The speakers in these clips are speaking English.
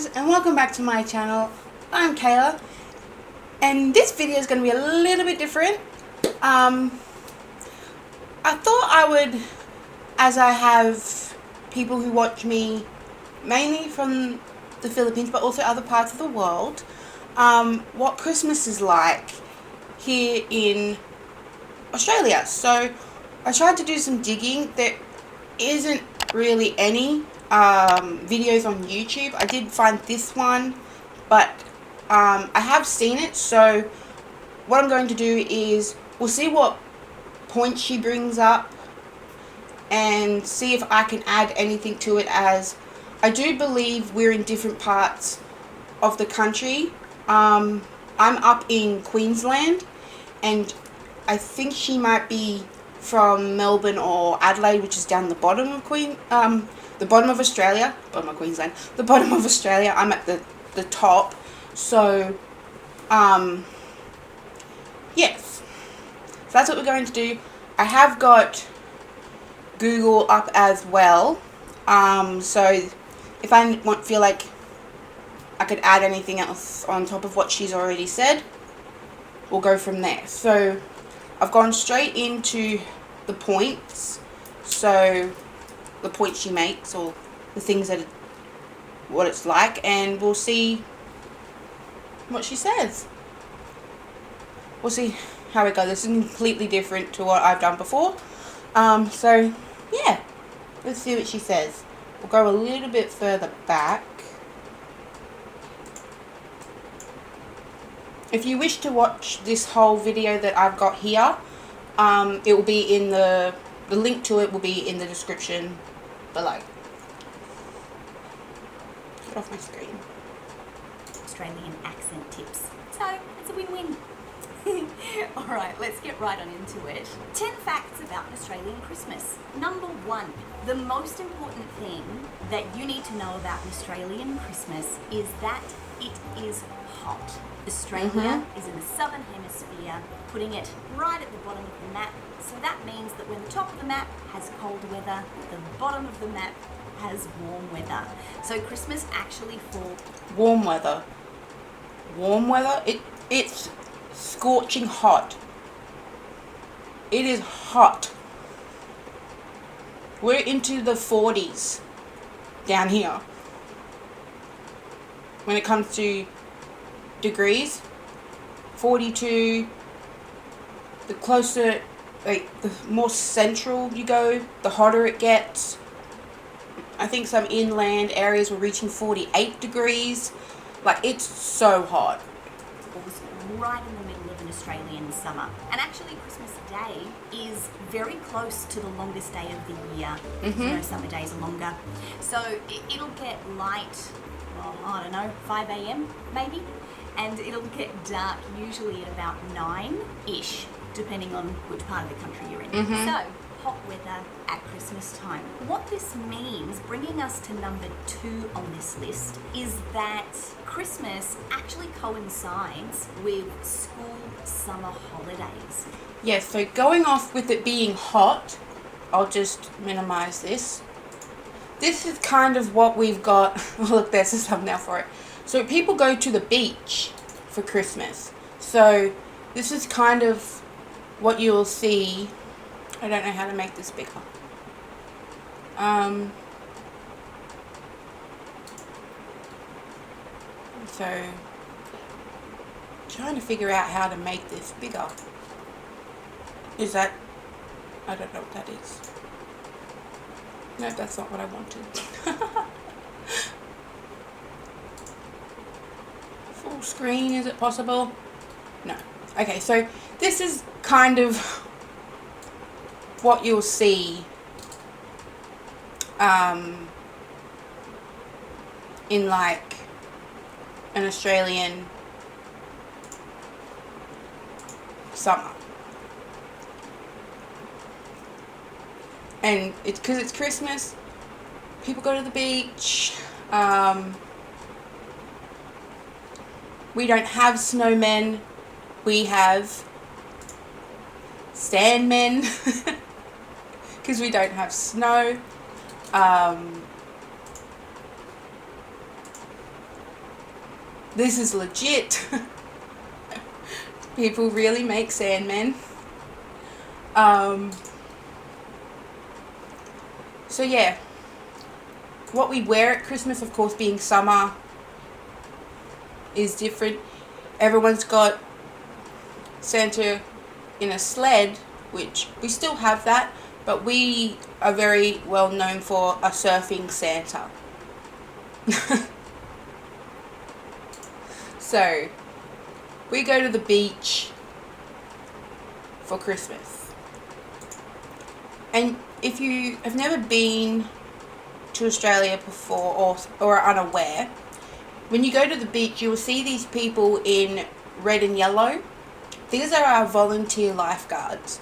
guys, and welcome back to my channel. I'm Kayla, and this video is going to be a little bit different. I thought I would, as I have people who watch me mainly from the Philippines but also other parts of the world, what Christmas is like here in Australia. So I tried to do some digging. There isn't really any videos on YouTube. I did find this one, but I have seen it, so what I'm going to do is we'll see what points she brings up and see if I can add anything to it, as I do believe we're in different parts of the country. I'm up in Queensland, and I think she might be from Melbourne or Adelaide, which is down the bottom of the bottom of Australia, bottom of Queensland, the bottom of Australia. I'm at the top. So, yes. So that's what we're going to do. I have got Google up as well. So if I feel like I could add anything else on top of what she's already said, we'll go from there. So I've gone straight into the points. So the points she makes, or the things that what it's like, and we'll see what she says. We'll see how it goes. This is completely different to what I've done before. So yeah, let's see what she says. We'll go a little bit further back. If you wish to watch this whole video that I've got here, it will be in the link to it will be in the description below. Get off my screen. Australian accent tips. So it's a win-win. Alright, let's get right on into it. 10 facts about Australian Christmas. Number 1, the most important thing that you need to know about Australian Christmas is that it is hot. Australia is in the southern hemisphere, putting it right at the bottom of the map. So that means that when the top of the map has cold weather, the bottom of the map has warm weather. So Christmas actually falls... Warm weather. Warm weather? It's scorching hot. It is hot. We're into the 40s down here when it comes to degrees. 42. The closer, like the more central you go, the hotter it gets. I think some inland areas were reaching 48 degrees. Like, it's so hot. Right in the middle of an Australian summer. And actually Christmas Day is very close to the longest day of the year. You know, summer days are longer. So it'll get light, well, I don't know, 5 a.m. maybe. And it'll get dark usually at about 9-ish, depending on which part of the country you're in. So, hot weather at Christmas time. What this means, bringing us to number 2 on this list, is that Christmas actually coincides with school summer holidays. Yes, so going off with it being hot, I'll just minimize this. This is kind of what we've got. Look, there's a thumbnail for it. So people go to the beach for Christmas. So this is kind of what you'll see. I don't know how to make this bigger. So trying to figure out how to make this bigger. Is that, I don't know what that is. No, that's not what I wanted. Full screen, is it possible? No. Okay, so this is kind of what you'll see in like an Australian summer. And it's because it's Christmas, people go to the beach. We don't have snowmen, we have sandmen because we don't have snow. This is legit. People really make Sandmen. So yeah, what we wear at Christmas, of course, being summer, is different. Everyone's got Santa in a sled, which we still have that, but we are very well known for a surfing Santa. So, we go to the beach for Christmas. And if you have never been to Australia before or are unaware, when you go to the beach, you will see these people in red and yellow. These are our volunteer lifeguards.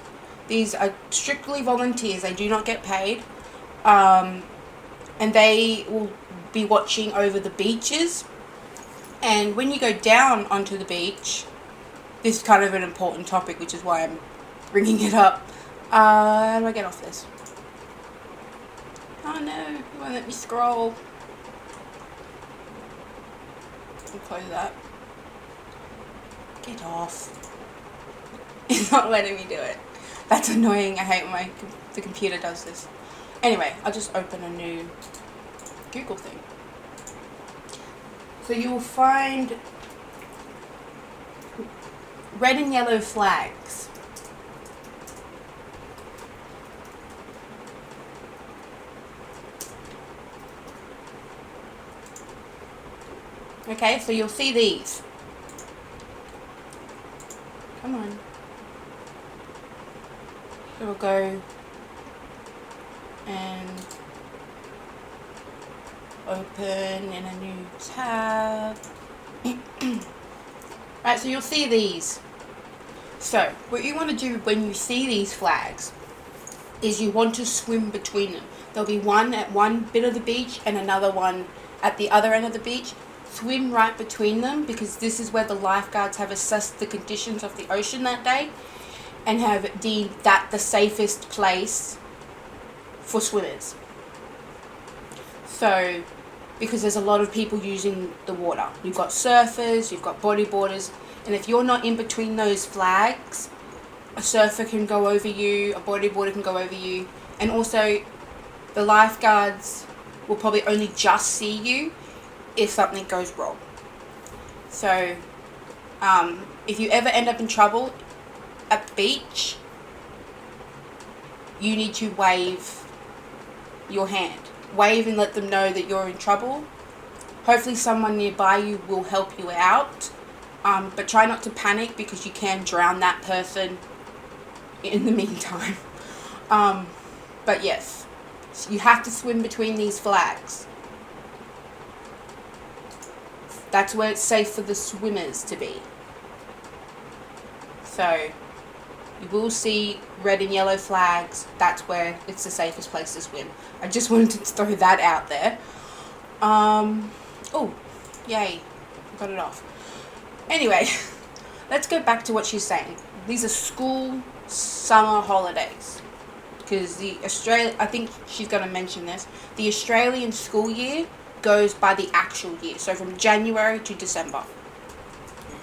These are strictly volunteers. They do not get paid. And they will be watching over the beaches. And when you go down onto the beach, this is kind of an important topic, which is why I'm bringing it up. How do I get off this? Oh no, it won't let me scroll. I'll close that. Get off. It's not letting me do it. That's annoying. I hate when the computer does this. Anyway, I'll just open a new Google thing. So you will find red and yellow flags. Okay, so you'll see these. Come on. So we'll go and open in a new tab. Right, so you'll see these. So, what you want to do when you see these flags is you want to swim between them. There'll be one at one bit of the beach and another one at the other end of the beach. Swim right between them, because this is where the lifeguards have assessed the conditions of the ocean that day and have deemed that the safest place for swimmers. So, because there's a lot of people using the water. You've got surfers, you've got bodyboarders, and if you're not in between those flags, a surfer can go over you, a bodyboarder can go over you, and also the lifeguards will probably only just see you if something goes wrong. So, if you ever end up in trouble at the beach, you need to wave your hand. Wave and let them know that you're in trouble. Hopefully someone nearby you will help you out. But try not to panic, because you can drown that person in the meantime. But yes, you have to swim between these flags. That's where it's safe for the swimmers to be. So, you will see red and yellow flags. That's where it's the safest place to swim. I just wanted to throw that out there. Oh, yay. Got it off. Anyway, let's go back to what she's saying. These are school summer holidays. Because I think she's going to mention this. The Australian school year goes by the actual year. So from January to December.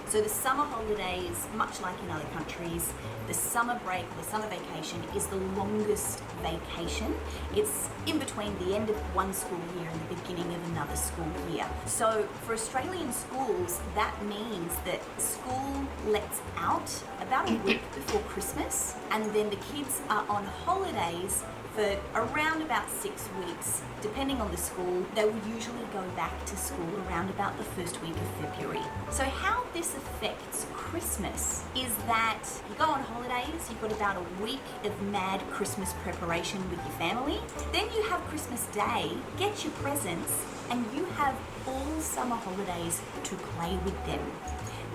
So the summer holidays, much like in other countries, the summer break, the summer vacation is the longest vacation. It's in between the end of one school year and the beginning of another school year. So for Australian schools, that means that school lets out about a week before Christmas, and then the kids are on holidays for around about 6 weeks. Depending on the school, they will usually go back to school around about the first week of February. So how this affects Christmas is that you go on holidays, you've got about a week of mad Christmas preparation with your family. Then you have Christmas Day, get your presents, and you have all summer holidays to play with them.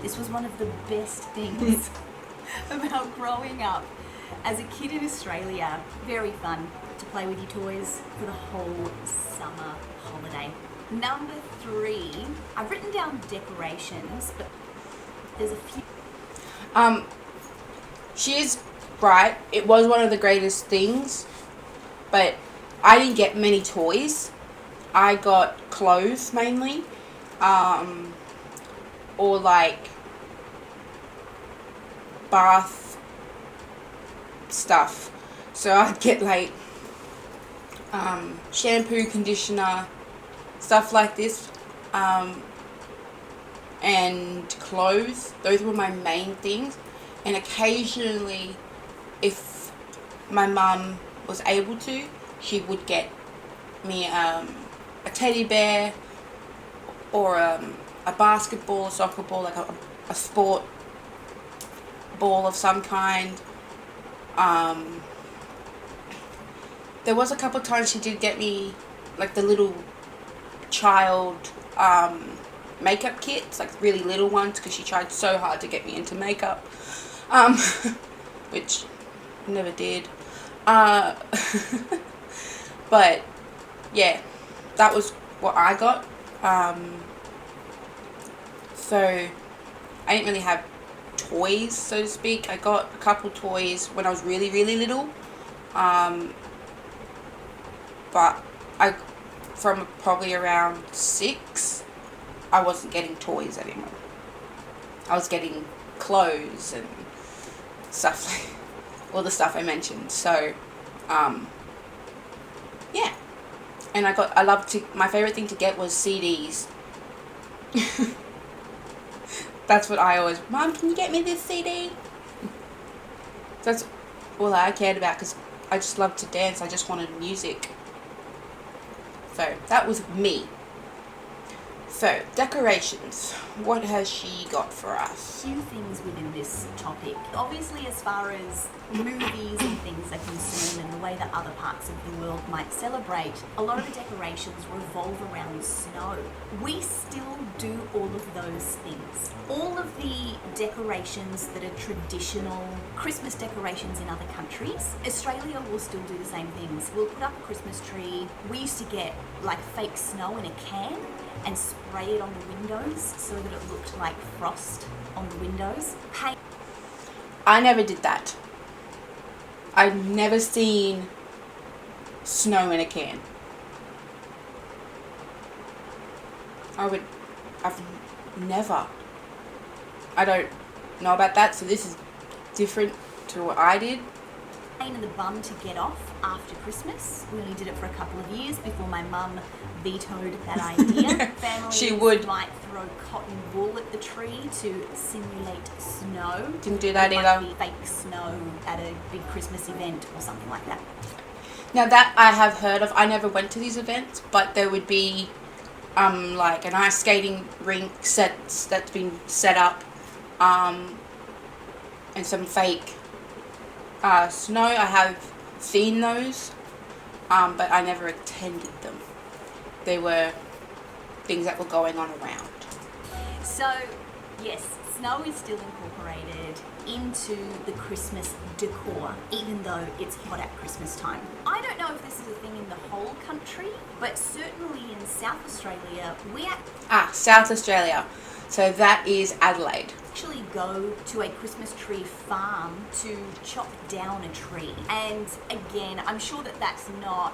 This was one of the best things about growing up as a kid in Australia. Very fun to play with your toys for the whole summer holiday. Number 3, I've written down decorations, but there's a few. She is right. It was one of the greatest things, but I didn't get many toys. I got clothes mainly. or like bath stuff. So I'd get like shampoo, conditioner, stuff like this, and clothes. Those were my main things. And occasionally, if my mum was able to, she would get me a teddy bear, or a basketball, a soccer ball, like a sport ball of some kind. There was a couple of times she did get me like the little child makeup kits, like really little ones, because she tried so hard to get me into makeup, which I never did. But yeah, that was what I got. So I didn't really have toys, so to speak. I got a couple toys when I was really, really little. But from probably around 6, I wasn't getting toys anymore. I was getting clothes and stuff like all the stuff I mentioned. So, yeah. And my favorite thing to get was CDs. That's what I always, Mom, can you get me this CD? That's all I cared about, because I just loved to dance. I just wanted music. So that was me. So, decorations. What has she got for us? A few things within this topic. Obviously, as far as movies and things are concerned, and the way that other parts of the world might celebrate, a lot of the decorations revolve around snow. We still do all of those things. All of the decorations that are traditional Christmas decorations in other countries, Australia will still do the same things. We'll put up a Christmas tree. We used to get like fake snow in a can and spray it on the windows so that it looked like frost on the windows. I never did that. I've never seen snow in a can. I've never. I don't know about that, so this is different to what I did. Pain in the bum to get off after Christmas. We only did it for a couple of years before my mum vetoed that idea. Families She would. might throw cotton wool at the tree to simulate snow. Didn't do that There either. might be fake snow at a big Christmas event or something like that. Now that I have heard of, I never went to these events, but there would be like an ice skating rink that's been set up, and some fake snow. I have seen those, but I never attended them. They were things that were going on around. So, yes, snow is still incorporated into the Christmas decor, even though it's hot at Christmas time. I don't know if this is a thing in the whole country, but certainly in South Australia, South Australia. So that is Adelaide. actually go to a Christmas tree farm to chop down a tree. And again, I'm sure that that's not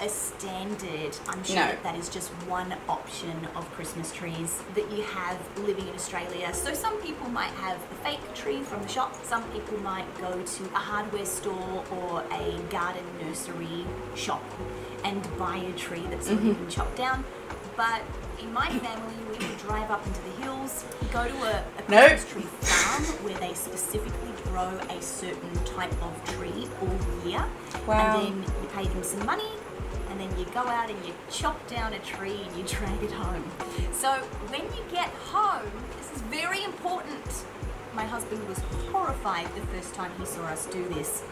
a standard. I'm sure No. that is just one option of Christmas trees that you have living in Australia. So some people might have the fake tree from the shop. Some people might go to a hardware store or a garden nursery shop and buy a tree that's already been chopped down. But in my family, we would drive up into the hills, go to a Christmas tree farm where they specifically grow a certain type of tree all year. Wow. And then you pay them some money, and then you go out and you chop down a tree and you drag it home. So when you get home, this is very important. My husband was horrified the first time he saw us do this.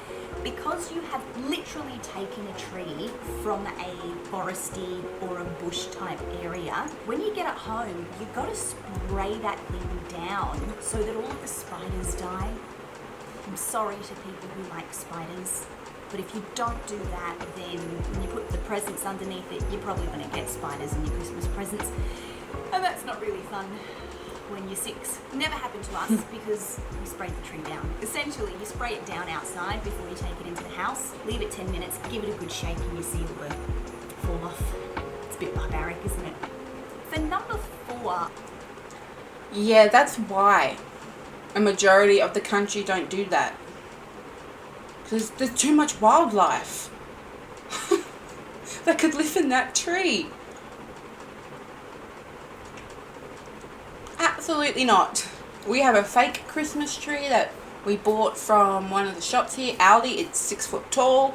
Because you have literally taken a tree from a foresty or a bush type area, when you get it home, you've got to spray that thing down so that all of the spiders die. I'm sorry to people who like spiders, but if you don't do that, then when you put the presents underneath it, you're probably going to get spiders in your Christmas presents. And that's not really fun when you're 6. Never happened to us because we sprayed the tree down. Essentially, you spray it down outside before you take it into the house, leave it 10 minutes, give it a good shake, and you see it will fall off. It's a bit barbaric, isn't it? For number 4, Yeah, that's why a majority of the country don't do that. Because there's too much wildlife that could live in that tree. Absolutely not. We have a fake Christmas tree that we bought from one of the shops here, Aldi. It's 6 foot tall.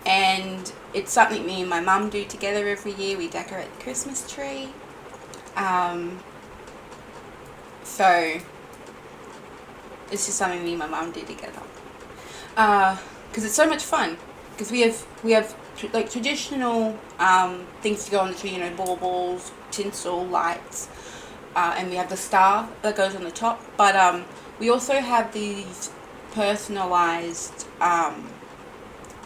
And it's something me and my mum do together every year. We decorate the Christmas tree. So it's just something me and my mum do together. Because it's so much fun. Because we have like traditional things to go on the tree, you know, baubles, tinsel, lights, and we have the star that goes on the top. But we also have these personalized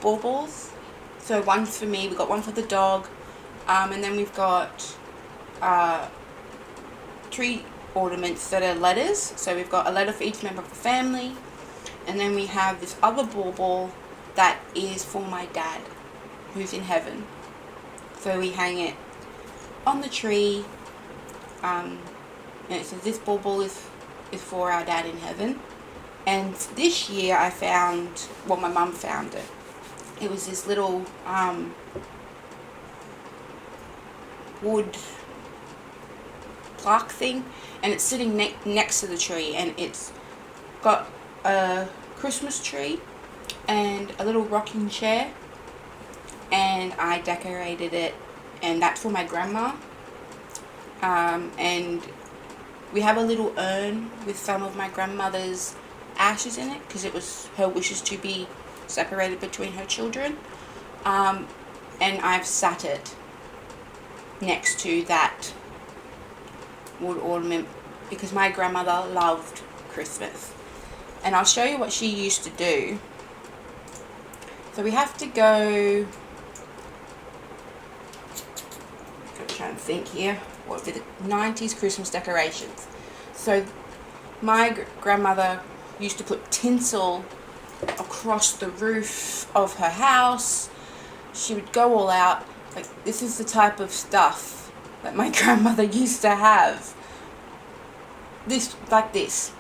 baubles. So one's for me, we've got one for the dog, and then we've got tree ornaments that are letters. So we've got a letter for each member of the family, and then we have this other bauble that is for my dad, who's in heaven. So we hang it on the tree, and it says this bauble is for our dad in heaven. And this year I found, well, my mum found it. It was this little wood plaque thing, and it's sitting next to the tree, and it's got a Christmas tree and a little rocking chair, and I decorated it, and that's for my grandma. And we have a little urn with some of my grandmother's ashes in it, because it was her wishes to be separated between her children, and I've sat it next to that wood ornament because my grandmother loved Christmas. And I'll show you what she used to do. So we have to go, I'm trying to think here, what were the 90s Christmas decorations. So my grandmother used to put tinsel across the roof of her house. She would go all out. Like, this is the type of stuff that my grandmother used to have. This, like this.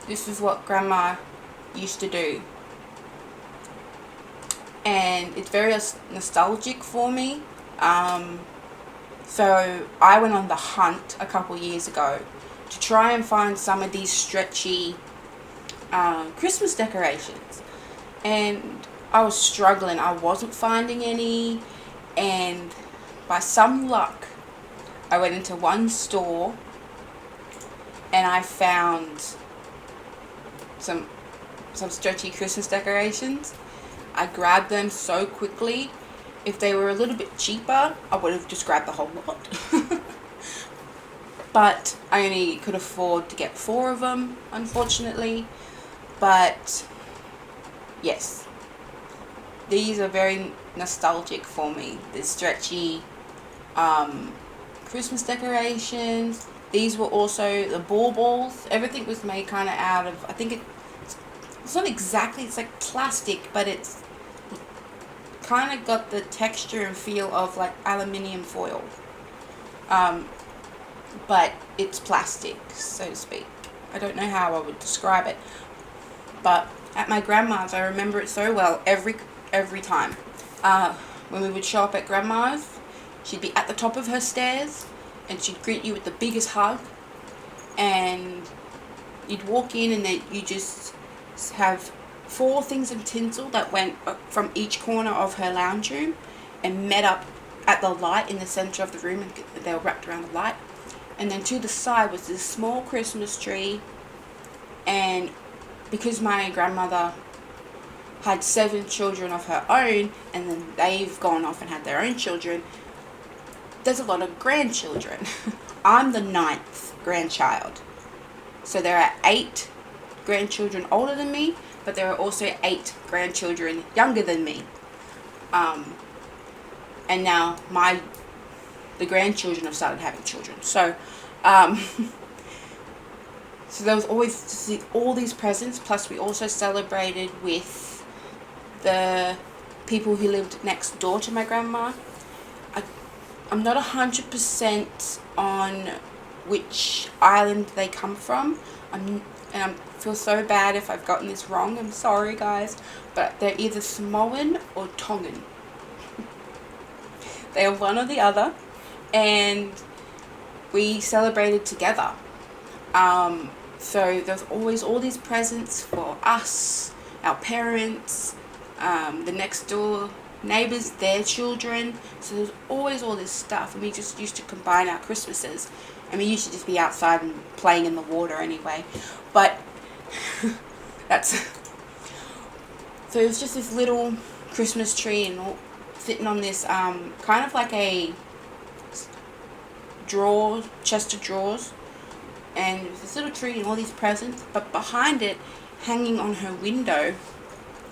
This is what grandma used to do. And it's very nostalgic for me. So I went on the hunt a couple years ago to try and find some of these stretchy Christmas decorations, and I was struggling. I wasn't finding any, and by some luck I went into one store and I found some stretchy Christmas decorations. I grabbed them so quickly. If they were a little bit cheaper, I would have just grabbed the whole lot. But I only could afford to get 4 of them, unfortunately. But yes, these are very nostalgic for me. The stretchy Christmas decorations. These were also the baubles. Everything was made kind of out of, I think it's not exactly, it's like plastic, but it's kind of got the texture and feel of like aluminium foil. But it's plastic, so to speak. I don't know how I would describe it. But at my grandma's, I remember it so well every time. When we would show up at grandma's, she'd be at the top of her stairs and she'd greet you with the biggest hug. And you'd walk in and then you just have 4 things of tinsel that went from each corner of her lounge room and met up at the light in the center of the room, and they were wrapped around the light. And then to the side was this small Christmas tree, and because my grandmother had 7 children of her own, and then they've gone off and had their own children, there's a lot of grandchildren. I'm the 9th grandchild. So there are 8 grandchildren older than me, but there are also 8 grandchildren younger than me. And now the grandchildren have started having children. So, so there was always all these presents. Plus, we also celebrated with the people who lived next door to my grandma. I'm not 100% on which island they come from. I feel so bad if I've gotten this wrong. I'm sorry, guys, but they're either Samoan or Tongan. They are one or the other, and we celebrated together. So there's always all these presents for us, our parents, the next door neighbors, their children. So there's always all this stuff, and we just used to combine our Christmases, and we used to just be outside and playing in the water anyway. But that's so it was just this little Christmas tree and all sitting on this kind of like a chest of drawers, and this little tree and all these presents, but behind it, hanging on her window,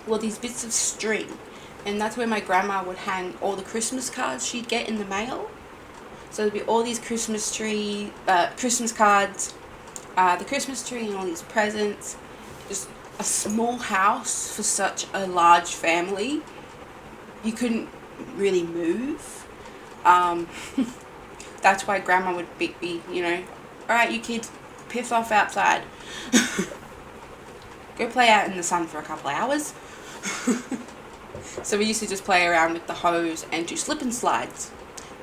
were these bits of string, and that's where my grandma would hang all the Christmas cards she'd get in the mail. So there'd be all these Christmas cards, the Christmas tree and all these presents. Just a small house for such a large family. You couldn't really move. That's why Grandma would be, alright, you kids, piss off outside. Go play out in the sun for a couple of hours. So we used to just play around with the hose and do slip and slides,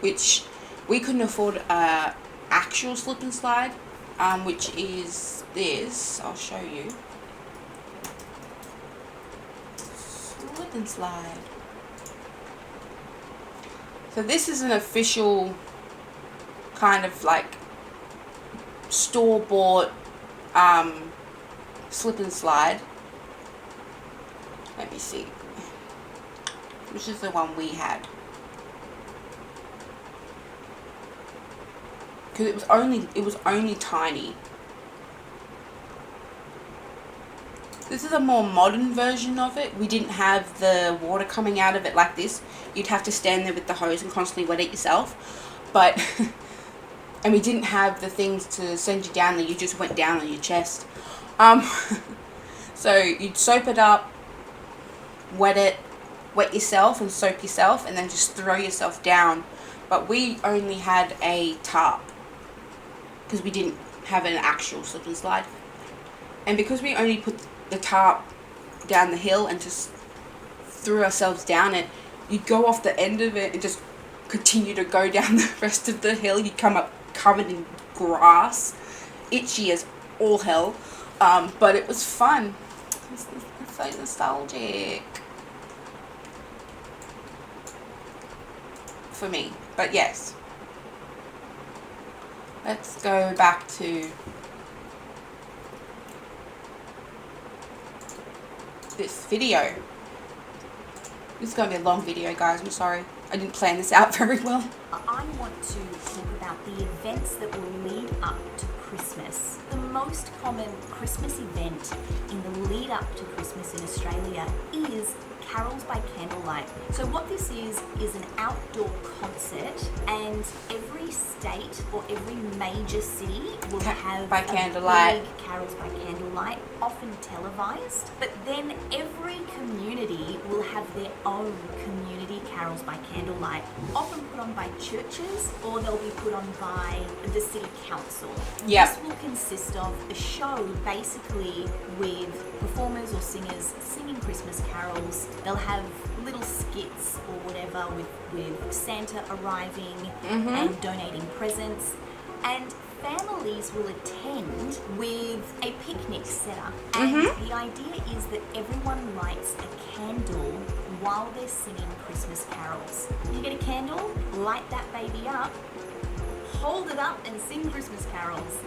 which we couldn't afford a actual slip and slide, which is this. I'll show you. Slip and slide. So this is an official kind of like store-bought slip and slide. Let me see. Which is the one we had. Because it was only tiny. This is a more modern version of it. We didn't have the water coming out of it like this. You'd have to stand there with the hose and constantly wet it yourself. But and we didn't have the things to send you down there. You just went down on your chest. So you'd soap it up, wet yourself and soap yourself, and then just throw yourself down. But we only had a tarp because we didn't have an actual slip and slide. And because we only put the tarp down the hill and just threw ourselves down it, you'd go off the end of it and just continue to go down the rest of the hill. You'd come up covered in grass, itchy as all hell, but it was fun. It's so nostalgic for me. But yes, let's go back to this video. This is going to be a long video, guys. I'm sorry. I didn't plan this out very well. I want to talk about the events that will lead up to Christmas. The most common Christmas event in the lead up to Christmas in Australia is carols by candlelight. So what this is an outdoor concert, and every state or every major city will have by candlelight. Big carols by candlelight, often televised. But then every community will have their own community carols by candlelight, often put on by churches, or they'll be put on by the city council. Yep. This will consist of a show basically with performers or singers singing Christmas carols. They'll have little skits or whatever with Santa arriving and donating presents, and families will attend with a picnic set up. And the idea is that everyone lights a candle while they're singing Christmas carols. You get a candle, light that baby up, hold it up and sing Christmas carols.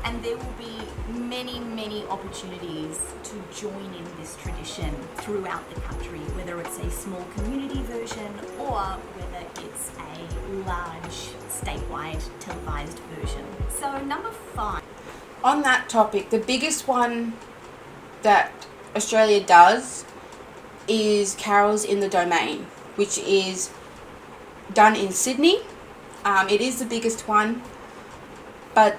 And there will be many, many opportunities to join in this tradition throughout the country, whether it's a small community version or whether it's a large statewide televised version. So number 5. On that topic, the biggest one that Australia does is Carols in the Domain, which is done in Sydney. It is the biggest one, but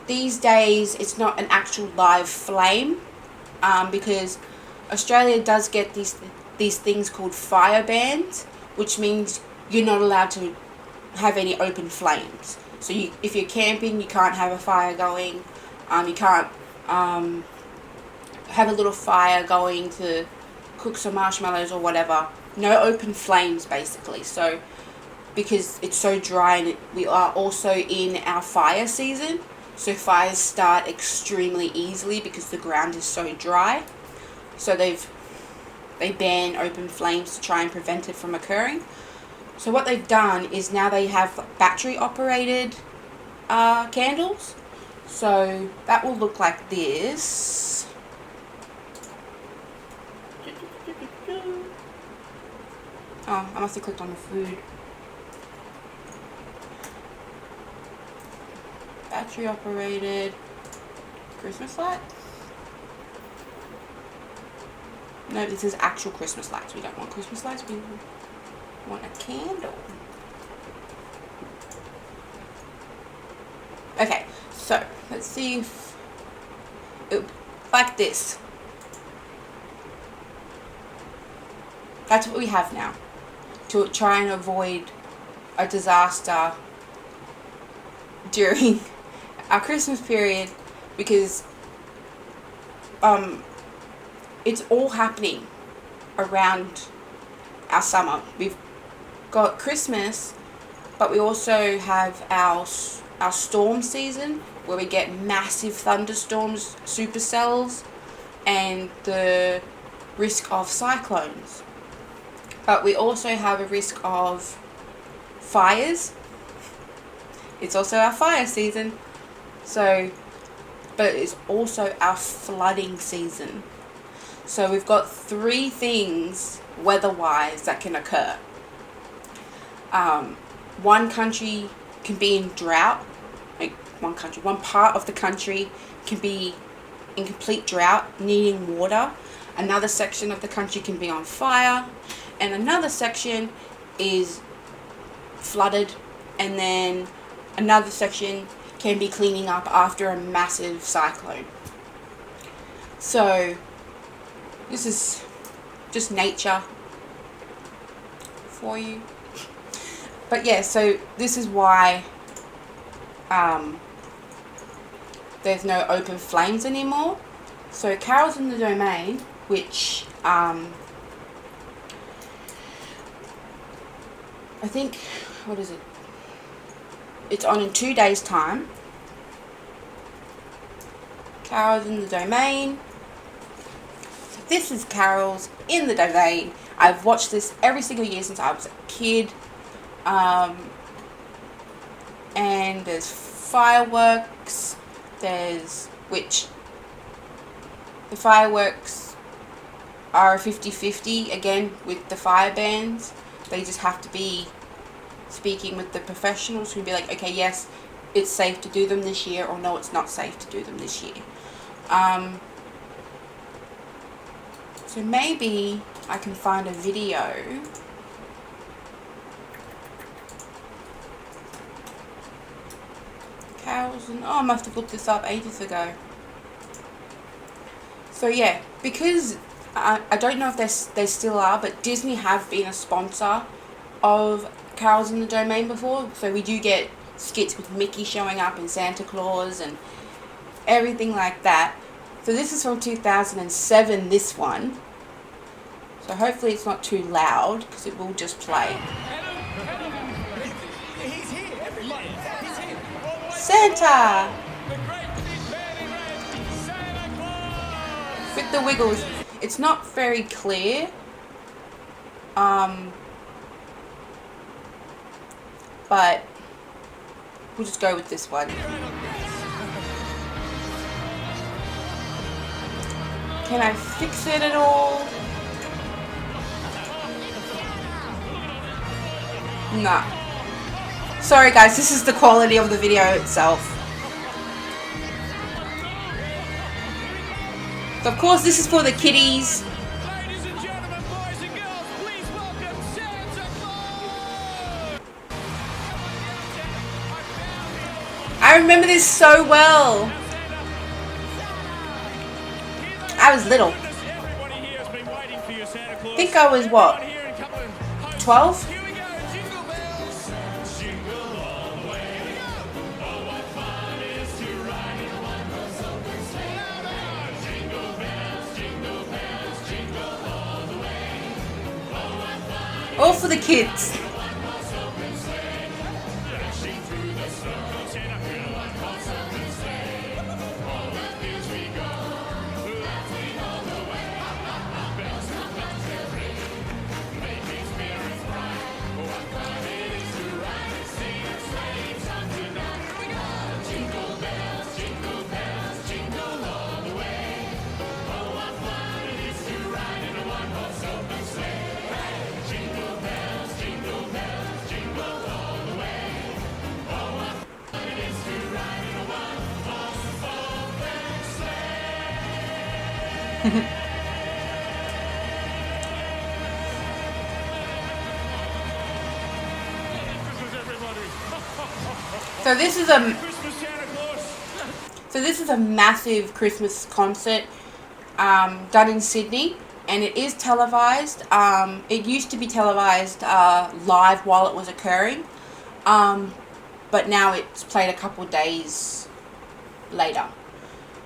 these days it's not an actual live flame, because Australia does get these things called fire bans, which means you're not allowed to have any open flames. So if you're camping, you can't have a fire going. You can't have a little fire going to cook some marshmallows or whatever. No open flames, basically. So because it's so dry, and we are also in our fire season, so fires start extremely easily because the ground is so dry. So they ban open flames to try and prevent it from occurring. So what they've done is now they have battery operated candles. So that will look like this. Oh, I must have clicked on the food. Battery operated Christmas lights. No, this is actual Christmas lights. We don't want Christmas lights. We want a candle. Okay, so let's see if like this. That's what we have now to try and avoid a disaster during our Christmas period, because it's all happening around our summer. We've got Christmas, but we also have our storm season where we get massive thunderstorms, supercells, and the risk of cyclones. But we also have a risk of fires. It's also our fire season. So, but it's also our flooding season. So we've got 3 things weather-wise that can occur. One country can be in drought. One part of the country can be in complete drought, needing water. Another section of the country can be on fire. And another section is flooded. And then another section can be cleaning up after a massive cyclone. So this is just nature for you. But yeah, so this is why there's no open flames anymore. So Carols in the Domain, which I think, what is it? It's on in 2 days' time. Carols in the Domain. So this is Carols in the Domain. I've watched this every single year since I was a kid. And there's fireworks. Which the fireworks are a 50-50 again with the fire bans. They just have to be speaking with the professionals who'd be like, okay, yes, it's safe to do them this year, or no, it's not safe to do them this year. So maybe I can find a video I must have looked this up ages ago. So yeah, because I don't know if they still are, but Disney have been a sponsor of Carols in the Domain before. So we do get skits with Mickey showing up and Santa Claus and everything like that. So this is from 2007, this one. So hopefully it's not too loud, because it will just play. Santa! With the wiggles. It's not very clear. But we'll just go with this one. Can I fix it at all? Nah. Sorry guys, this is the quality of the video itself. So of course this is for the kiddies. Ladies and gentlemen, boys and girls, please welcome Santa Claus! I remember this so well. I was little. I think I was what? 12? All for the kids. So this is a massive Christmas concert done in Sydney, and it is televised. It used to be televised live while it was occurring, but now it's played a couple days later.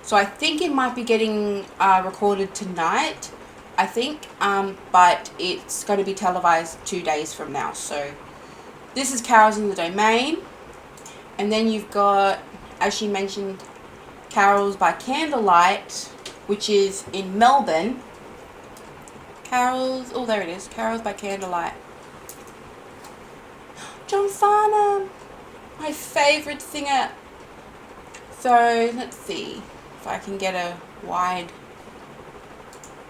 So I think it might be getting recorded tonight, I think, but it's going to be televised 2 days from now. So this is Carols in the Domain. And then you've got, as she mentioned, Carols by Candlelight, which is in Melbourne. Carols, oh there it is, Carols by Candlelight. John Farnham, my favourite singer. So let's see if I can get a wide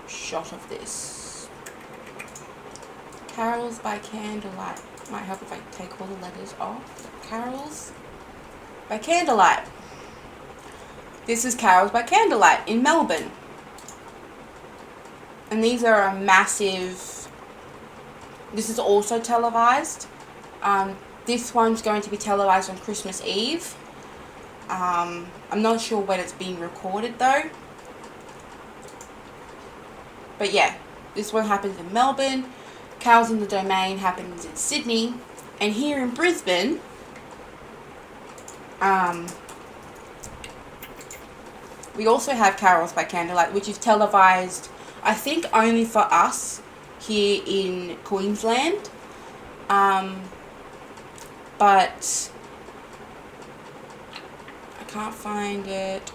shot of this. Carols by Candlelight. Might help if I take all the letters off. Carols by Candlelight. This is Carols by Candlelight in Melbourne. And these are a massive... This is also televised. This one's going to be televised on Christmas Eve. I'm not sure when it's being recorded though. But yeah, this one happens in Melbourne. Carols in the Domain happens in Sydney. And here in Brisbane, we also have Carols by Candlelight, which is televised, I think, only for us here in Queensland. But I can't find it.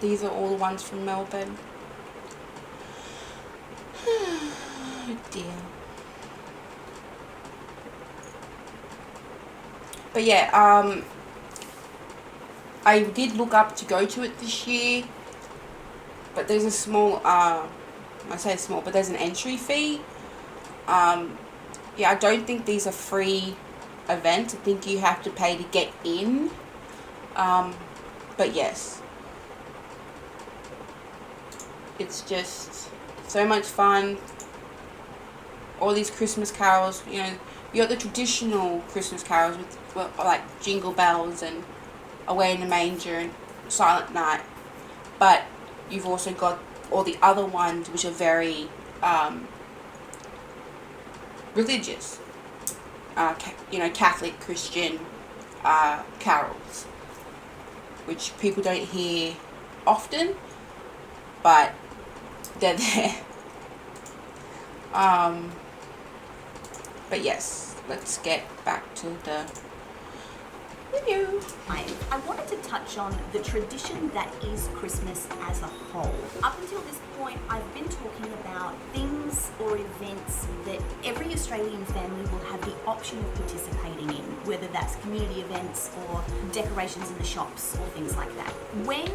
These are all the ones from Melbourne. Oh dear. But yeah, I did look up to go to it this year, but there's a small, I say small, but there's an entry fee. Yeah, I don't think these are free events. I think you have to pay to get in. But yes, it's just so much fun. All these Christmas carols, you know, you got the traditional Christmas carols with, well, like Jingle Bells and Away in the Manger and Silent Night, but you've also got all the other ones which are very religious, you know, Catholic, Christian carols, which people don't hear often, but they're there. But yes, let's get back to the video. I wanted to touch on the tradition that is Christmas as a whole. Up until this point, I've been talking about things or events that every Australian family will have the option of participating in, whether that's community events or decorations in the shops or things like that. When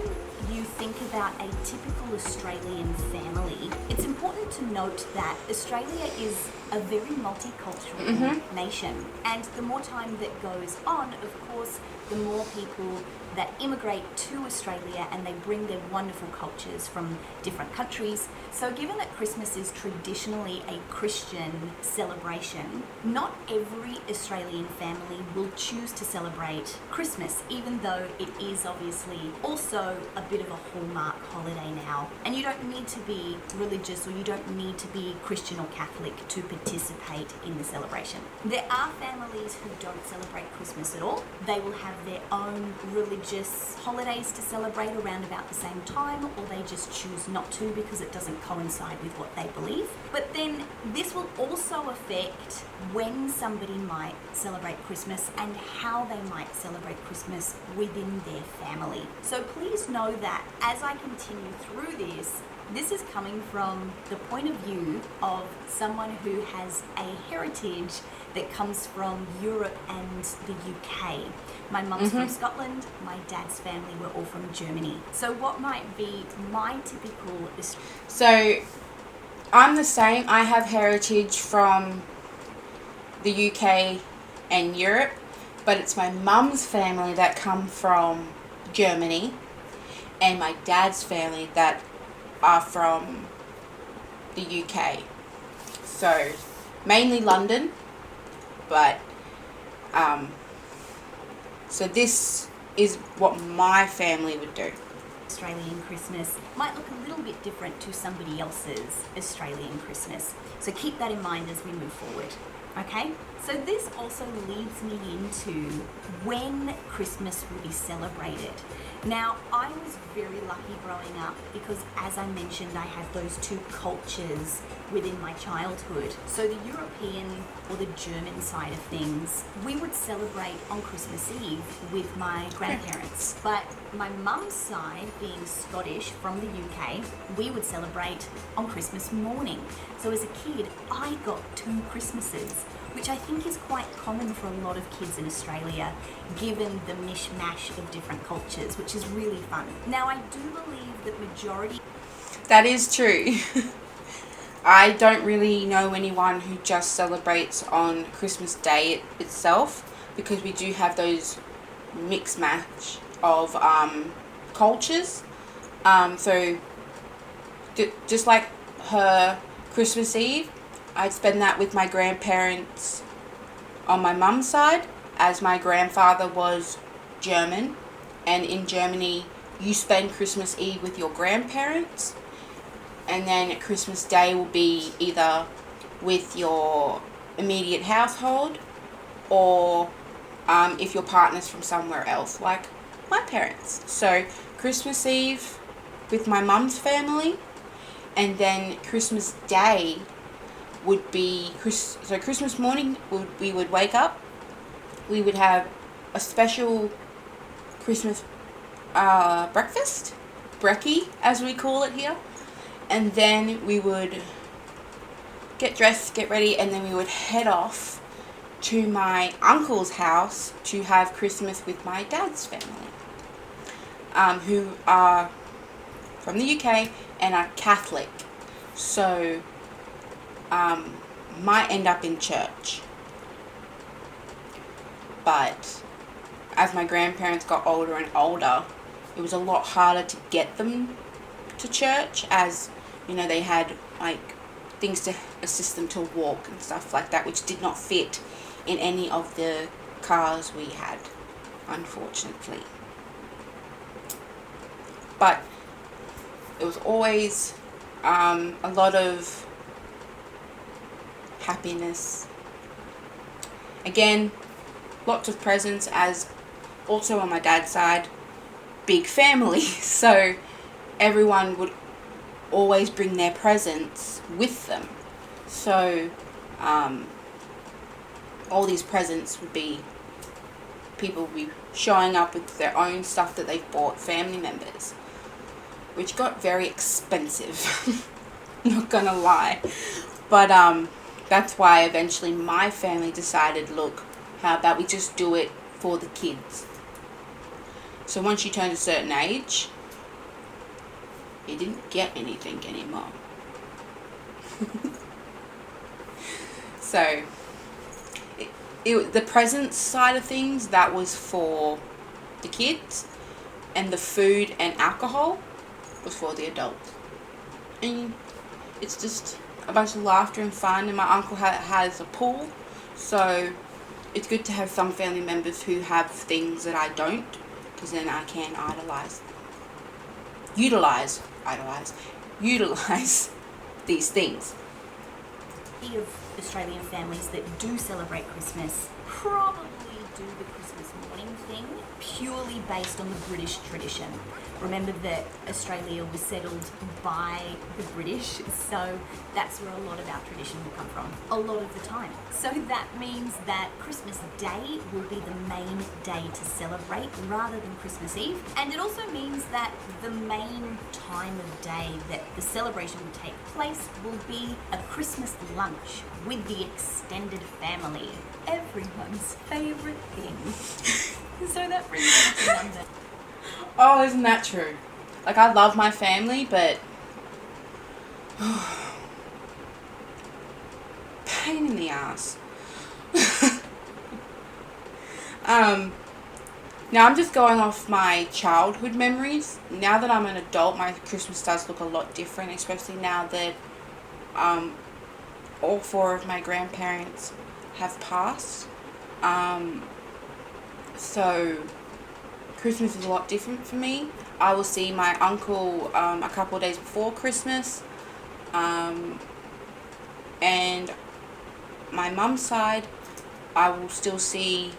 you think about a typical Australian family, it's important to note that Australia is a very multicultural nation, and the more time that goes on, of course, the more people that immigrate to Australia and they bring their wonderful cultures from different countries. So given that Christmas is traditionally a Christian celebration, not every Australian family will choose to celebrate Christmas, even though it is obviously also a bit of a hallmark holiday now. And you don't need to be religious, or you don't need to be Christian or Catholic to participate in the celebration. There are families who don't celebrate Christmas at all. They will have their own religious religious holidays to celebrate around about the same time, or they just choose not to because it doesn't coincide with what they believe. But then this will also affect when somebody might celebrate Christmas and how they might celebrate Christmas within their family. So please know that as I continue through this is coming from the point of view of someone who has a heritage that comes from Europe and the UK. My mum's from Scotland, my dad's family were all from Germany. So what might be my typical... So I'm the same. I have heritage from the UK and Europe, but it's my mum's family that come from Germany and my dad's family that are from the UK. So mainly London, but so this is what my family would do. Australian Christmas might look a little bit different to somebody else's Australian Christmas. So keep that in mind as we move forward. Okay, so this also leads me into when Christmas will be celebrated. Now, I was very lucky growing up because, as I mentioned, I had those two cultures within my childhood. So the European or the German side of things, we would celebrate on Christmas Eve with my grandparents. But my mum's side, being Scottish from the UK, we would celebrate on Christmas morning. So as a kid, I got 2 Christmases, which I think is quite common for a lot of kids in Australia, given the mishmash of different cultures, which is really fun. Now, I do believe that majority... That is true. I don't really know anyone who just celebrates on Christmas Day itself, because we do have those mix match of cultures. So just like her Christmas Eve, I'd spend that with my grandparents on my mum's side, as my grandfather was German, and in Germany you spend Christmas Eve with your grandparents, and then Christmas Day will be either with your immediate household, or if your partner's from somewhere else, like my parents. So Christmas Eve with my mum's family, and then Christmas Day would be Christmas morning. We would wake up, we would have a special Christmas breakfast, brekkie as we call it here, and then we would get dressed, get ready, and then we would head off to my uncle's house to have Christmas with my dad's family, who are from the UK and are Catholic. So might end up in church. But as my grandparents got older and older, it was a lot harder to get them to church, as you know, they had like things to assist them to walk and stuff like that, which did not fit in any of the cars we had, unfortunately. But it was always a lot of happiness. Again, lots of presents, as also on my dad's side, big family, so everyone would always bring their presents with them. So all these presents would be, people would be showing up with their own stuff that they've bought, family members, which got very expensive. Not gonna lie. But that's why eventually my family decided, look, how about we just do it for the kids? So once you turned a certain age, you didn't get anything anymore. So the presents side of things, that was for the kids, and the food and alcohol was for the adults. And it's just a bunch of laughter and fun, and my uncle has a pool, so it's good to have some family members who have things that I don't, because then I can utilize these things. Of Australian families that do celebrate Christmas probably do the Christmas morning thing purely based on the British tradition. Remember that Australia was settled by the British, so that's where a lot of our tradition will come from, a lot of the time. So that means that Christmas Day will be the main day to celebrate rather than Christmas Eve. And it also means that the main time of day that the celebration will take place will be a Christmas lunch with the extended family. Everyone's favourite thing. So that brings us to London. Oh, isn't that true? Like, I love my family, but pain in the ass. Now I'm just going off my childhood memories. Now that I'm an adult, my Christmas does look a lot different, especially now that all four of my grandparents have passed. So Christmas is a lot different for me. I will see my uncle a couple of days before Christmas. And my mum's side, I will still see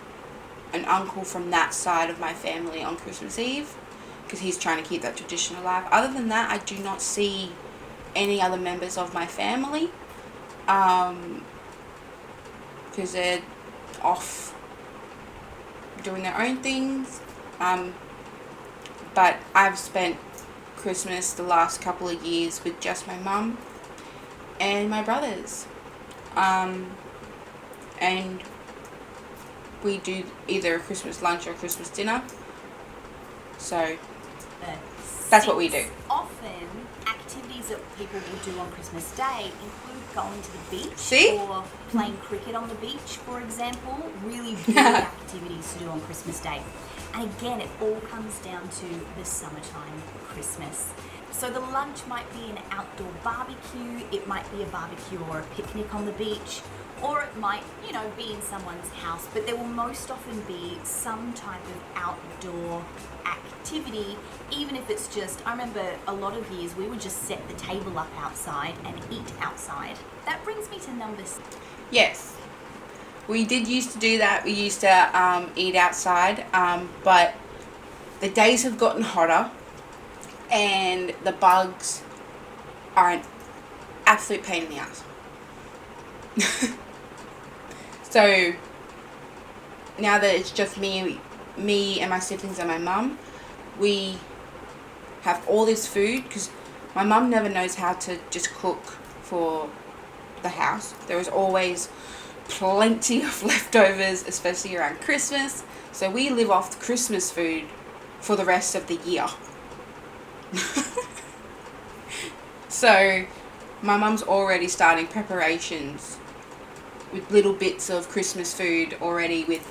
an uncle from that side of my family on Christmas Eve, because he's trying to keep that tradition alive. Other than that, I do not see any other members of my family, because they're off doing their own things. But I've spent Christmas the last couple of years with just my mum and my brothers. And we do either a Christmas lunch or a Christmas dinner. So that's what we do. Often, activities that people will do on Christmas Day include going to the beach. See? Or playing cricket on the beach, for example. Really big activities to do on Christmas Day. And again, it all comes down to the summertime Christmas. So the lunch might be an outdoor barbecue, it might be a barbecue or a picnic on the beach, or it might, be in someone's house, but there will most often be some type of outdoor activity, even if it's just, I remember a lot of years we would just set the table up outside and eat outside. That brings me to number 6. Yes, we did used to do that. We used to eat outside, but the days have gotten hotter and the bugs are an absolute pain in the ass. So now that it's just me and my siblings and my mum, we have all this food, because my mum never knows how to just cook for the house. There is always plenty of leftovers, especially around Christmas. So we live off the Christmas food for the rest of the year. So my mum's already starting preparations with little bits of Christmas food already, with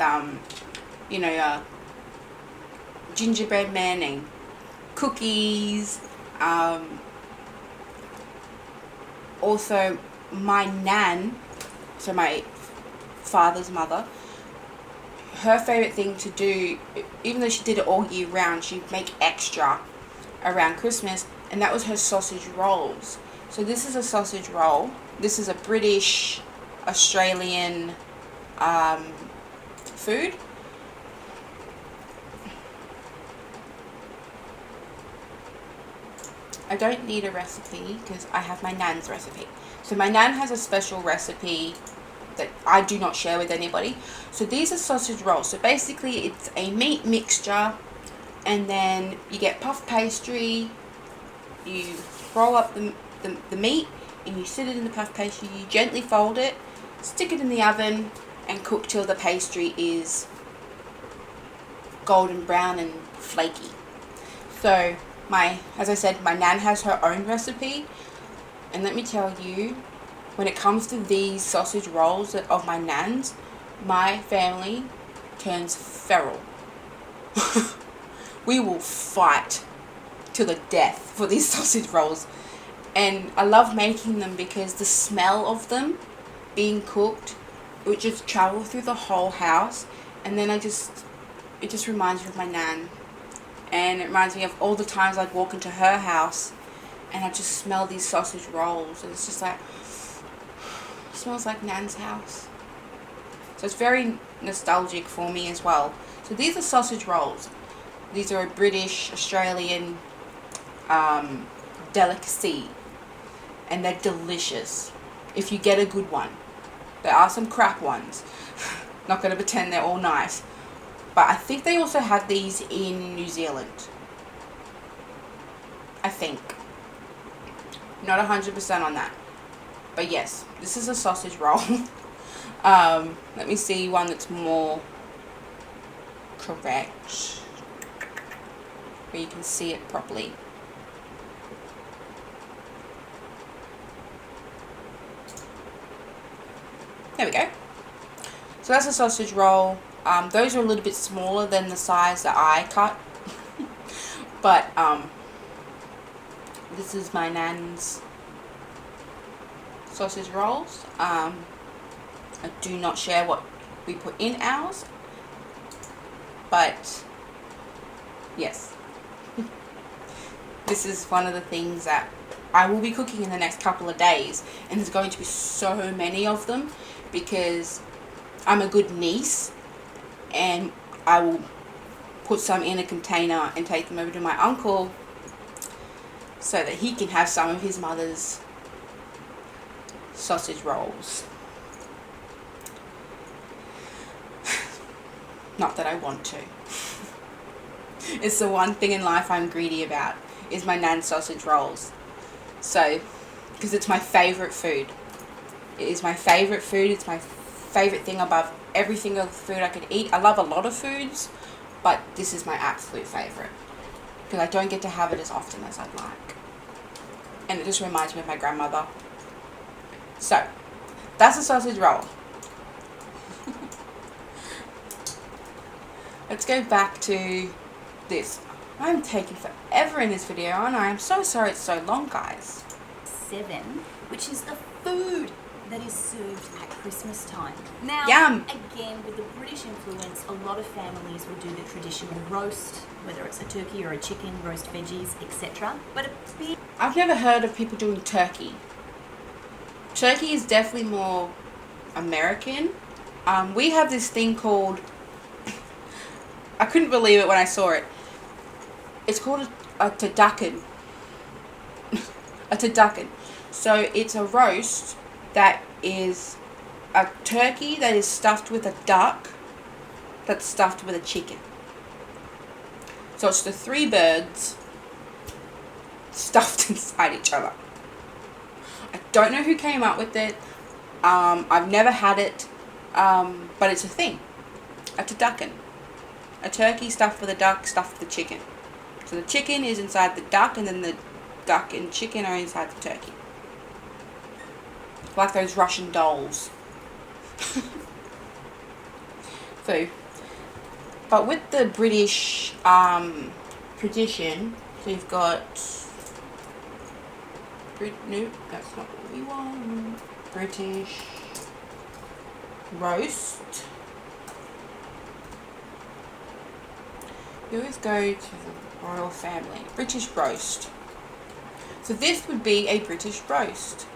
gingerbread men and cookies. Also my nan, so my father's mother, her favourite thing to do, even though she did it all year round, she'd make extra around Christmas, and that was her sausage rolls. So this is a sausage roll. This is a British Australian food. I don't need a recipe because I have my nan's recipe. So my nan has a special recipe that I do not share with anybody. So these are sausage rolls. So basically it's a meat mixture, and then you get puff pastry, you roll up the meat and you sit it in the puff pastry, you gently fold it, stick it in the oven and cook till the pastry is golden brown and flaky. So as I said, my nan has her own recipe, and let me tell you, when it comes to these sausage rolls of my nan's, my family turns feral. We will fight to the death for these sausage rolls. And I love making them because the smell of them being cooked, it would just travel through the whole house, and then it just reminds me of my nan, and it reminds me of all the times I'd walk into her house and I just smell these sausage rolls, and it's just like, it smells like nan's house. So it's very nostalgic for me as well. So these are sausage rolls. These are a British, Australian delicacy. And they're delicious if you get a good one. There are some crap ones. Not going to pretend they're all nice. But I think they also have these in New Zealand. I think. Not 100% on that. But yes, this is a sausage roll. Let me see one that's more correct, where you can see it properly. There we go. So that's a sausage roll. Those are a little bit smaller than the size that I cut. But this is my nan's sausage rolls. I do not share what we put in ours. But yes. This is one of the things that I will be cooking in the next couple of days. And there's going to be so many of them, because I'm a good niece, and I will put some in a container and take them over to my uncle so that he can have some of his mother's sausage rolls. Not that I want to. It's the one thing in life I'm greedy about, is my nan's sausage rolls. So, because it's my favourite food. It is my favourite food. It's my favourite thing above everything of food I could eat. I love a lot of foods, but this is my absolute favourite, because I don't get to have it as often as I'd like. And it just reminds me of my grandmother. So, that's a sausage roll. Let's go back to this. I'm taking forever in this video, and I am so sorry it's so long, guys. 7, which is the food that is served at Christmas time. Now, Yum. again, with the British influence, a lot of families will do the traditional roast, whether it's a turkey or a chicken, roast veggies, etc. But a big... I've never heard of people doing turkey. Turkey is definitely more American. We have this thing called... I couldn't believe it when I saw it. It's called a turducken. A turducken. So it's a roast that is a turkey that is stuffed with a duck that's stuffed with a chicken. So it's the 3 birds stuffed inside each other. I don't know who came up with it. I've never had it, but it's a thing. A turducken. A turkey stuffed with a duck stuffed with a chicken. So the chicken is inside the duck, and then the duck and chicken are inside the turkey. Like those Russian dolls. So, but with the British tradition, so you've got... Nope, that's not what we want. British roast. You always go to the royal family. British roast. So this would be a British roast.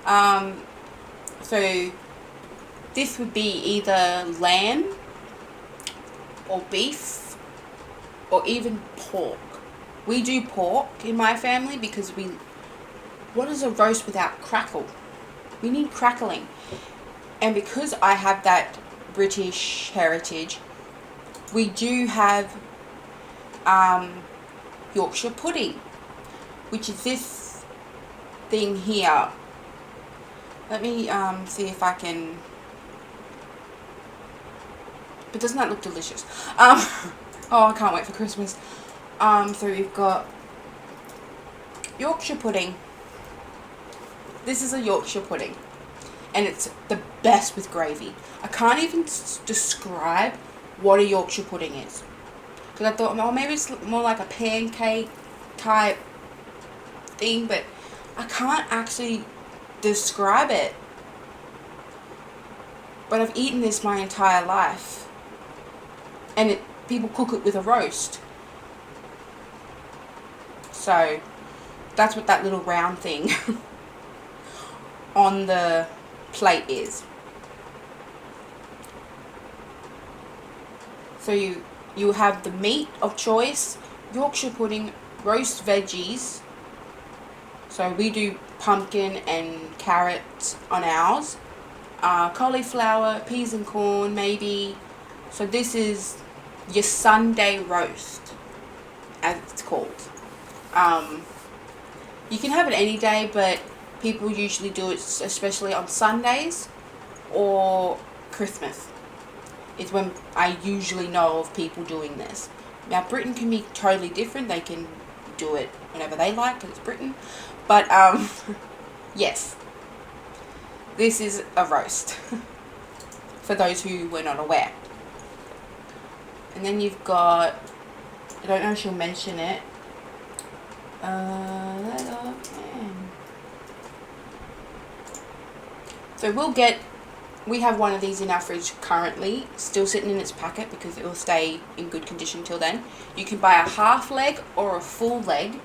So this would be either lamb or beef or even pork. We do pork in my family because what is a roast without crackle? We need crackling. And because I have that British heritage, we do have Yorkshire pudding, which is this thing here. Let me see if I can... But doesn't that look delicious? Oh, I can't wait for Christmas. So we've got Yorkshire pudding. This is a Yorkshire pudding, and it's the best with gravy. I can't even describe what a Yorkshire pudding is, because I thought, oh, maybe it's more like a pancake type thing, but I can't actually describe it. But I've eaten this my entire life, and people cook it with a roast. So that's what that little round thing on the plate is. So you have the meat of choice, Yorkshire pudding, roast veggies. So we do pumpkin and carrots on ours. Cauliflower, peas and corn, maybe. So this is your Sunday roast, as it's called. You can have it any day, but people usually do it especially on Sundays or Christmas. Is when I usually know of people doing this. Now Britain can be totally different. They can do it whenever they like because it's Britain. But yes, this is a roast for those who were not aware. And then you've got, I don't know if she'll mention it. So we have one of these in our fridge currently, still sitting in its packet because it will stay in good condition till then. You can buy a half leg or a full leg,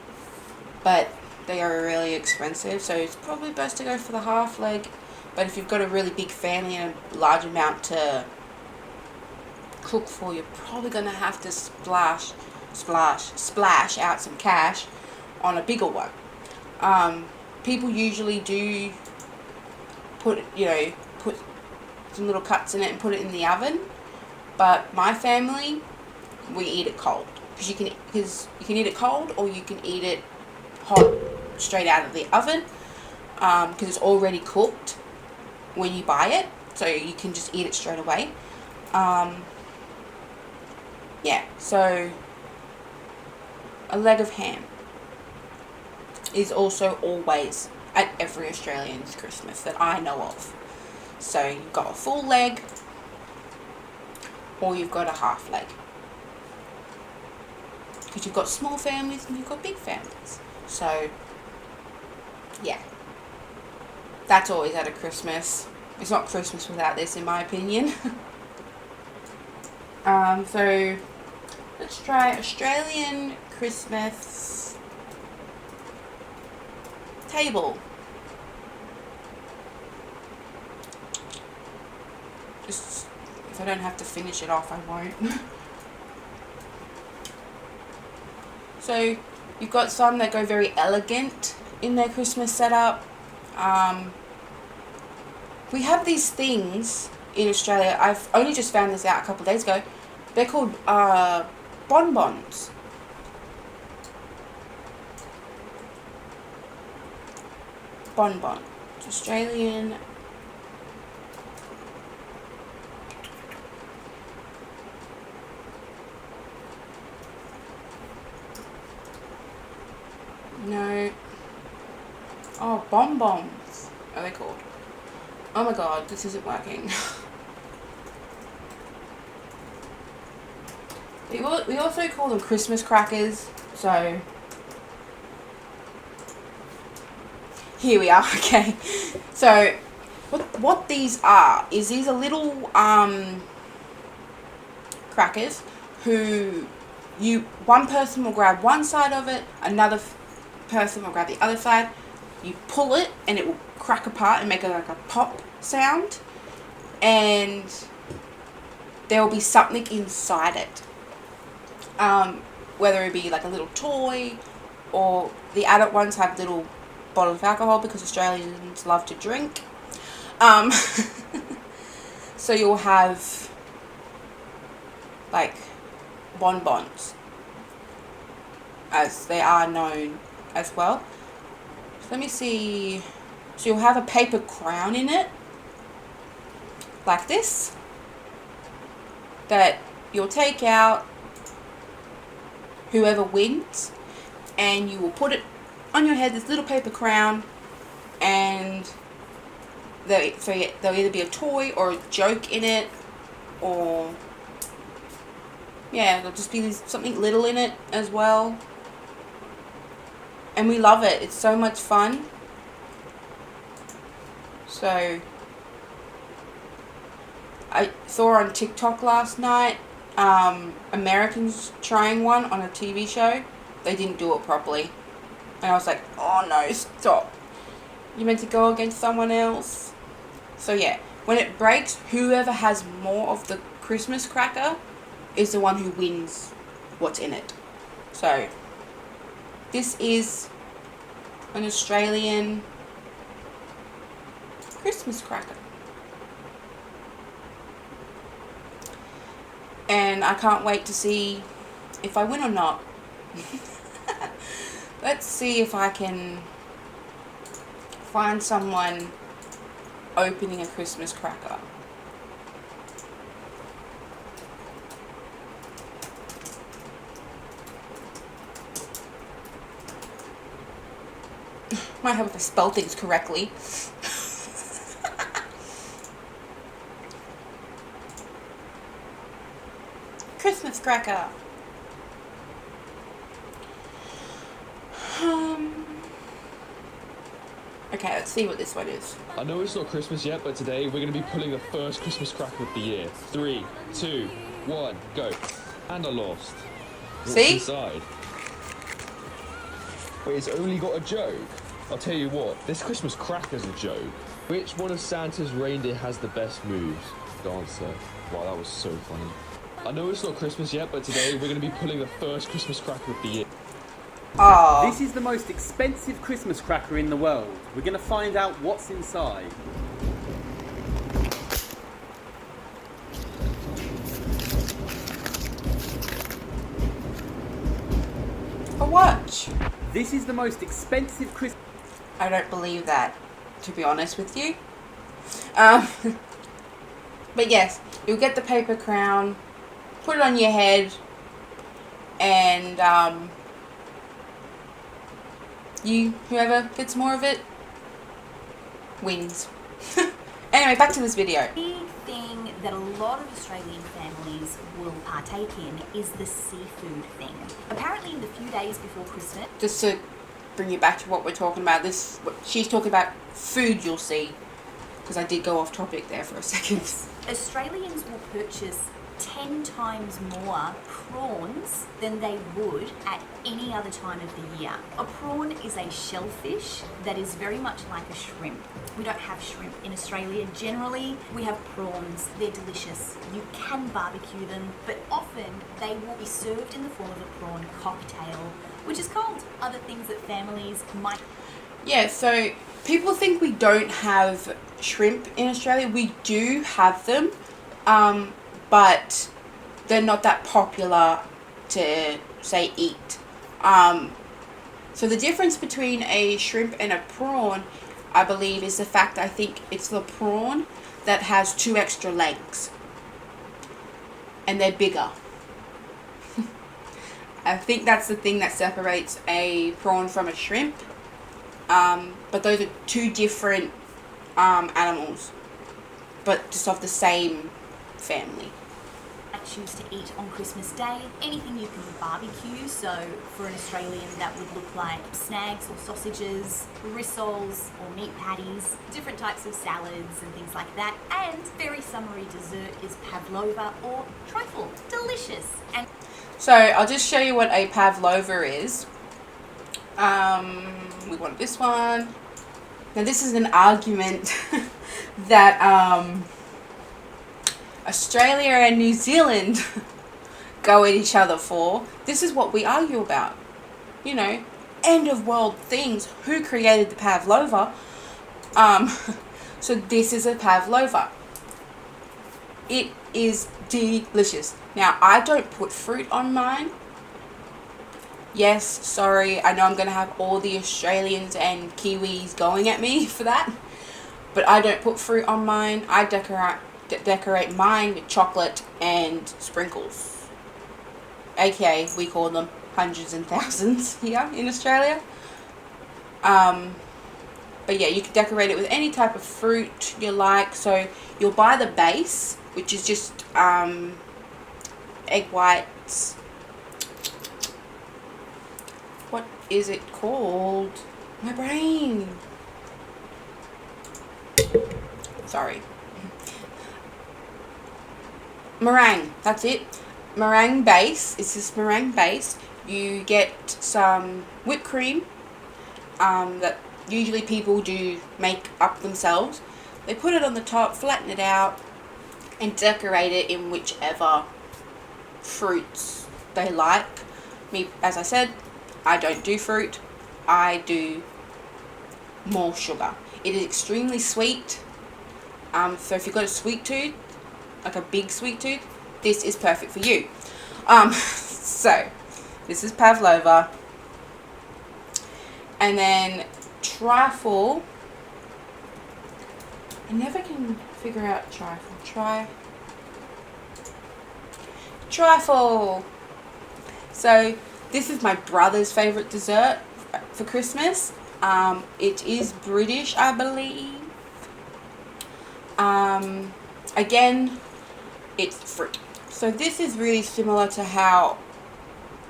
but they are really expensive, so it's probably best to go for the half leg. But if you've got a really big family and a large amount to cook for, you're probably going to have to splash out some cash on a bigger one. People usually do put some little cuts in it and put it in the oven, but my family, we eat it cold because you can eat it cold or you can eat it hot straight out of the oven because it's already cooked when you buy it, so you can just eat it straight away. Yeah, so a leg of ham is also always at every Australian's Christmas that I know of. So you've got a full leg or you've got a half leg. Because you've got small families and you've got big families. So, yeah. That's always at a Christmas. It's not Christmas without this, in my opinion. So, let's try Australian Christmas table. Just, if I don't have to finish it off, I won't. So, you've got some that go very elegant in their Christmas setup. We have these things in Australia. I've only just found this out a couple of days ago. They're called bonbons. Bonbon. It's Australian. No. Oh, bonbons are they called? Oh my god, this isn't working. We also call them Christmas crackers, so here we are. Okay, so what these are is these are little crackers who one person will grab one side of it, another person will grab the other side. You pull it and it will crack apart and make like a pop sound, and there will be something inside it. Whether it be like a little toy, or the adult ones have little bottles of alcohol because Australians love to drink. So you'll have like bonbons, as they are known as well. So let me see. So you'll have a paper crown in it, like this, that you'll take out whoever wins, and you will put it on your head, this little paper crown, and there'll either be a toy or a joke in it, or yeah, there'll just be something little in it as well. And we love it. It's so much fun. So I saw on TikTok last night Americans trying one on a TV show. They didn't do it properly, and I was like, oh no, stop, you're meant to go against someone else. So yeah, when it breaks, whoever has more of the Christmas cracker is the one who wins what's in it. So this is an Australian Christmas cracker. And I can't wait to see if I win or not. Let's see if I can find someone opening a Christmas cracker. Might help if I spell things correctly. Christmas cracker. Okay, let's see what this one is. I know it's not Christmas yet, but today we're going to be pulling the first Christmas cracker of the year. 3, 2, 1, go. And I lost. What's See? inside? Wait, it's only got a joke. I'll tell you what, this Christmas cracker's a joke. Which one of Santa's reindeer has the best moves? Dancer. Wow, that was so funny. I know it's not Christmas yet, but today we're going to be pulling the first Christmas cracker of the year. Oh, This is the most expensive Christmas cracker in the world. We're going to find out what's inside. a watch. This is the most expensive Christmas... I don't believe that, to be honest with you. But yes, you'll get the paper crown, put it on your head, and whoever gets more of it wins. Anyway, back to this video. Big thing that a lot of Australian families will partake in is the seafood thing. Apparently in the few days before Christmas, Just to bring you back to what we're talking about, she's talking about food, you'll see, because I did go off topic there for a second. Australians will purchase 10 times more prawns than they would at any other time of the year. A prawn is a shellfish that is very much like a shrimp. We don't have shrimp in Australia. Generally, we have prawns. They're delicious. You can barbecue them, but often they will be served in the form of a prawn cocktail, which is called other things that families might... Yeah, so people think we don't have shrimp in Australia. We do have them, but they're not that popular to, say, eat. So the difference between a shrimp and a prawn, I believe, is the fact I think it's the prawn that has 2 extra legs. And they're bigger. I think that's the thing that separates a prawn from a shrimp. But those are 2 different animals, but just of the same family. choose to eat on Christmas Day. Anything you can barbecue, so for an Australian that would look like snags or sausages, rissoles or meat patties, different types of salads and things like that. And very summery dessert is pavlova or trifle. Delicious. And so I'll just show you what a pavlova is. We want this one. Now this is an argument that Australia and New Zealand go at each other for. This is what we argue about. You know, end of world things. Who created the pavlova? So this is a pavlova. It is delicious. Now, I don't put fruit on mine. Yes, sorry, I know I'm going to have all the Australians and Kiwis going at me for that. But I don't put fruit on mine. I decorate mine with chocolate and sprinkles. AKA, we call them hundreds and thousands here in Australia. But yeah, you can decorate it with any type of fruit you like. So you'll buy the base, which is just egg whites. What is it called? My brain. Sorry. Meringue. That's it. Meringue base. It's this meringue base. You get some whipped cream that usually people do make up themselves. They put it on the top, flatten it out, and decorate it in whichever fruits they like. Me, as I said, I don't do fruit. I do more sugar. It is extremely sweet. So if you've got a sweet tooth, like a big sweet tooth, this is perfect for you. So this is pavlova, and then trifle. I never can figure out trifle. Trifle. So this is my brother's favorite dessert for Christmas. It is British, I believe. Again, it's fruit. So this is really similar to how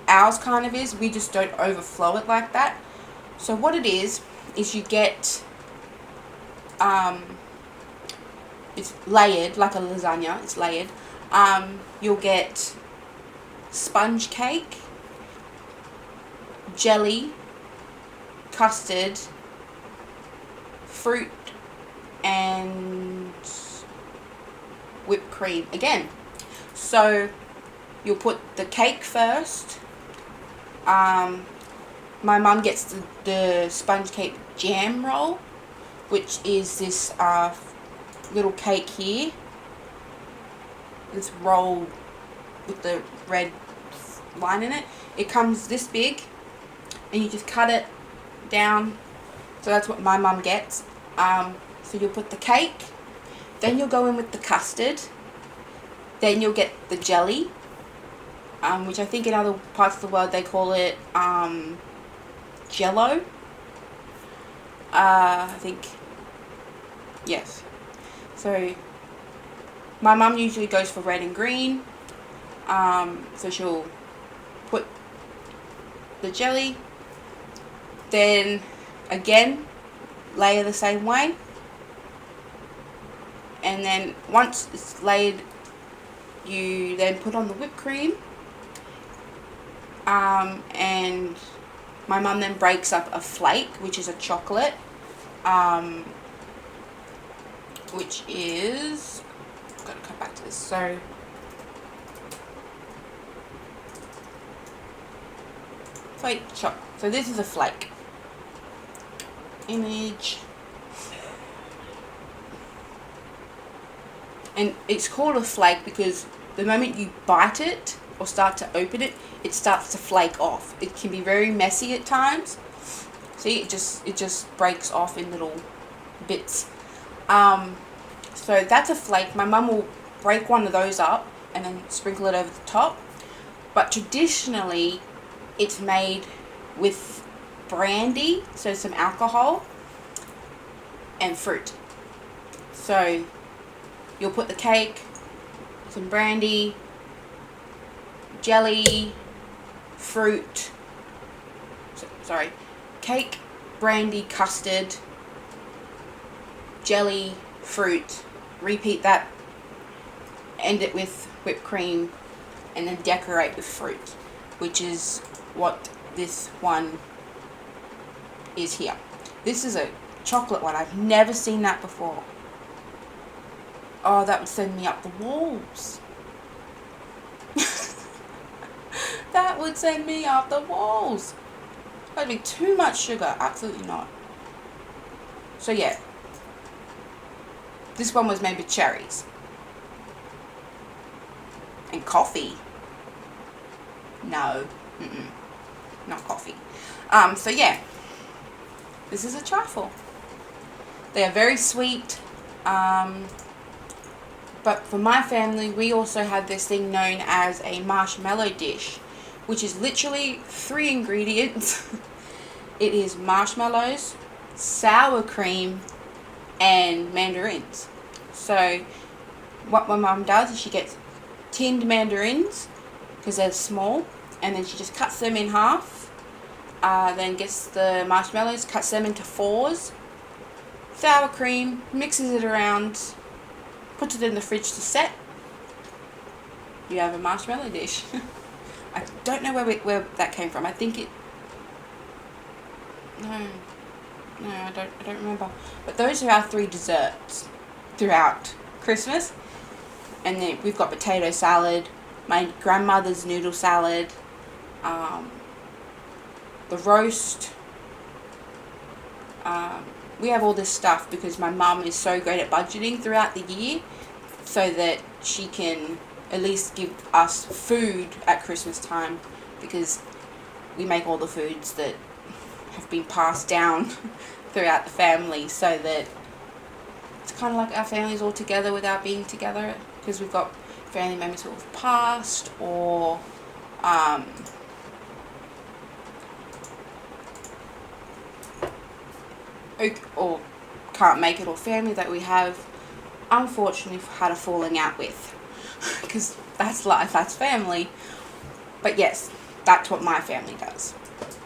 ours kind of is. We just don't overflow it like that. So what it is you get, it's layered like a lasagna. It's layered. You'll get sponge cake, jelly, custard, fruit, and whipped cream again. So you'll put the cake first. My mum gets the sponge cake jam roll, which is this little cake here. It's rolled with the red line in it. It comes this big, and you just cut it down. So that's what my mum gets. So you'll put the cake, then you'll go in with the custard, then you'll get the jelly, which I think in other parts of the world they call it Jello. I think, yes. So my mum usually goes for red and green. So she'll put the jelly, then again layer the same way, and then once it's layered, you then put on the whipped cream, and my mum then breaks up a flake, which is a chocolate, which is, I've got to come back to this, so flake chocolate. So this is a flake. Image. And it's called a flake because the moment you bite it or start to open it, it starts to flake off. It can be very messy at times. See, it just breaks off in little bits. So that's a flake. My mum will break one of those up and then sprinkle it over the top. But traditionally, it's made with brandy, so some alcohol, and fruit. So you'll put the cake, some brandy, jelly, fruit, cake, brandy, custard, jelly, fruit, repeat that, end it with whipped cream, and then decorate with fruit, which is what this one is here. This is a chocolate one. I've never seen that before. Oh, that would send me up the walls. That would send me up the walls. That'd be too much sugar. Absolutely not. So yeah, this one was made with cherries and coffee. No, not coffee. So yeah, this is a trifle. They are very sweet. But for my family, we also have this thing known as a marshmallow dish, which is literally 3 ingredients. It is marshmallows, sour cream, and mandarins. So what my mum does is she gets tinned mandarins because they're small, and then she just cuts them in half, then gets the marshmallows, cuts them into 4s, sour cream, mixes it around, puts it in the fridge to set. You have a marshmallow dish. I don't know where that came from. I think it... No, I don't remember. But those are our 3 desserts throughout Christmas. And then we've got potato salad, my grandmother's noodle salad, the roast. We have all this stuff because my mum is so great at budgeting throughout the year, so that she can at least give us food at Christmas time, because we make all the foods that have been passed down throughout the family, so that it's kind of like our family's all together without being together, because we've got family members who have passed, or or can't make it, or family that we have unfortunately had a falling out with, because that's life, that's family. But yes, that's what my family does.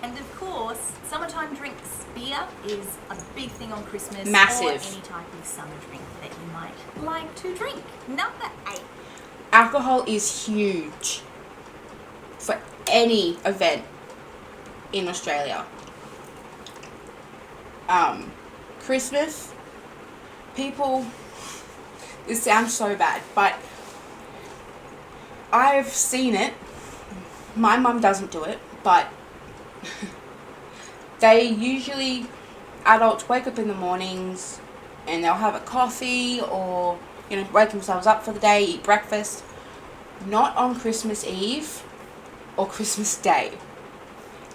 And of course, summertime drinks. Beer is a big thing on Christmas. Massive. Or any type of summer drink that you might like to drink. Number 8. Alcohol is huge for any event in Australia. Christmas, people, it sounds so bad, but I've seen it. My mum doesn't do it, but they usually, adults wake up in the mornings and they'll have a coffee, or, you know, wake themselves up for the day, eat breakfast. Not on Christmas Eve or Christmas Day.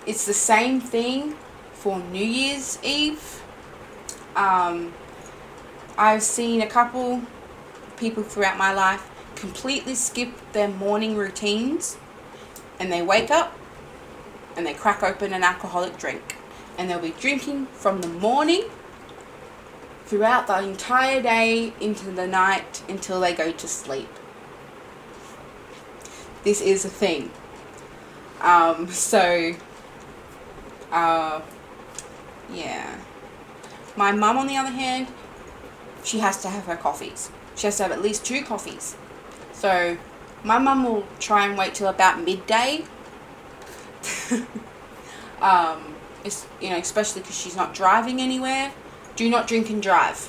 It's the same thing for New Year's Eve. I've seen a couple people throughout my life completely skip their morning routines, and they wake up and they crack open an alcoholic drink, and they'll be drinking from the morning throughout the entire day into the night until they go to sleep. This is a thing. Yeah. My mum, on the other hand, she has to have her coffees. She has to have at least 2 coffees. So my mum will try and wait till about midday. It's, you know, especially because she's not driving anywhere. Do not drink and drive.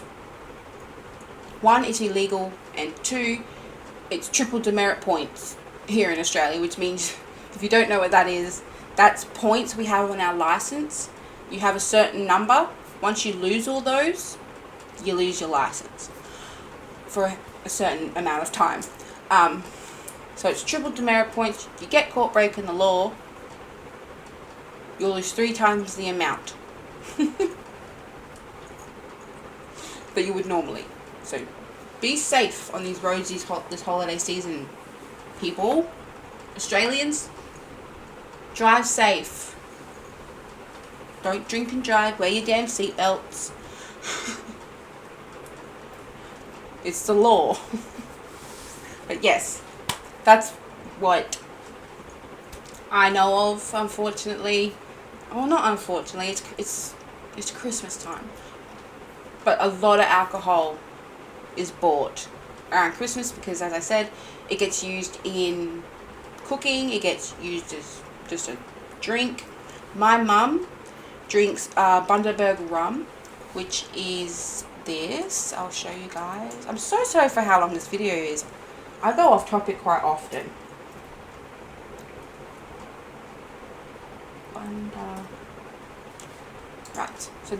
1, it's illegal, and 2, it's triple demerit points here in Australia, which means, if you don't know what that is, that's points we have on our license. You have a certain number. Once you lose all those, you lose your license for a certain amount of time. So it's triple demerit points. If you get caught breaking the law, you'll lose 3 times the amount that you would normally. So be safe on these roads this holiday season, people. Australians, drive safe. Don't drink and drive. Wear your damn seatbelts. It's the law. But yes, that's what I know of, unfortunately. Well, not unfortunately, it's Christmas time. But a lot of alcohol is bought around Christmas because, as I said, it gets used in cooking. It gets used as just a drink. My mum drinks Bundaberg rum, which is this. I'll show you guys. I'm so sorry for how long this video is. I go off topic quite often. Right, so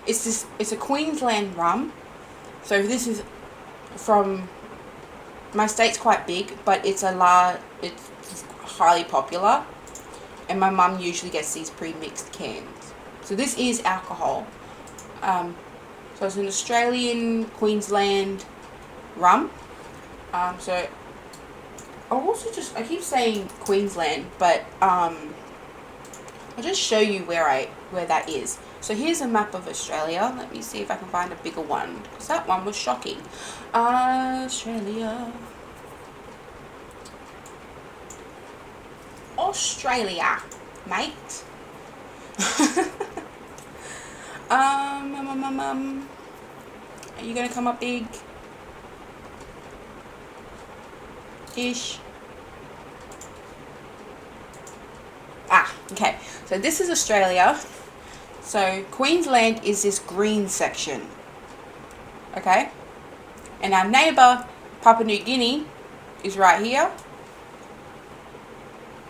it's a Queensland rum. So this is from, my state's quite big, but it's highly popular, and my mum usually gets these pre-mixed cans. So this is alcohol. So it's an Australian Queensland rum. So I keep saying Queensland, but I'll just show you where that is. So here's a map of Australia. Let me see if I can find a bigger one, because that one was shocking. Australia, mate. Are you gonna come up big? Ish. Okay. So this is Australia. So Queensland is this green section. Okay? And our neighbour, Papua New Guinea, is right here.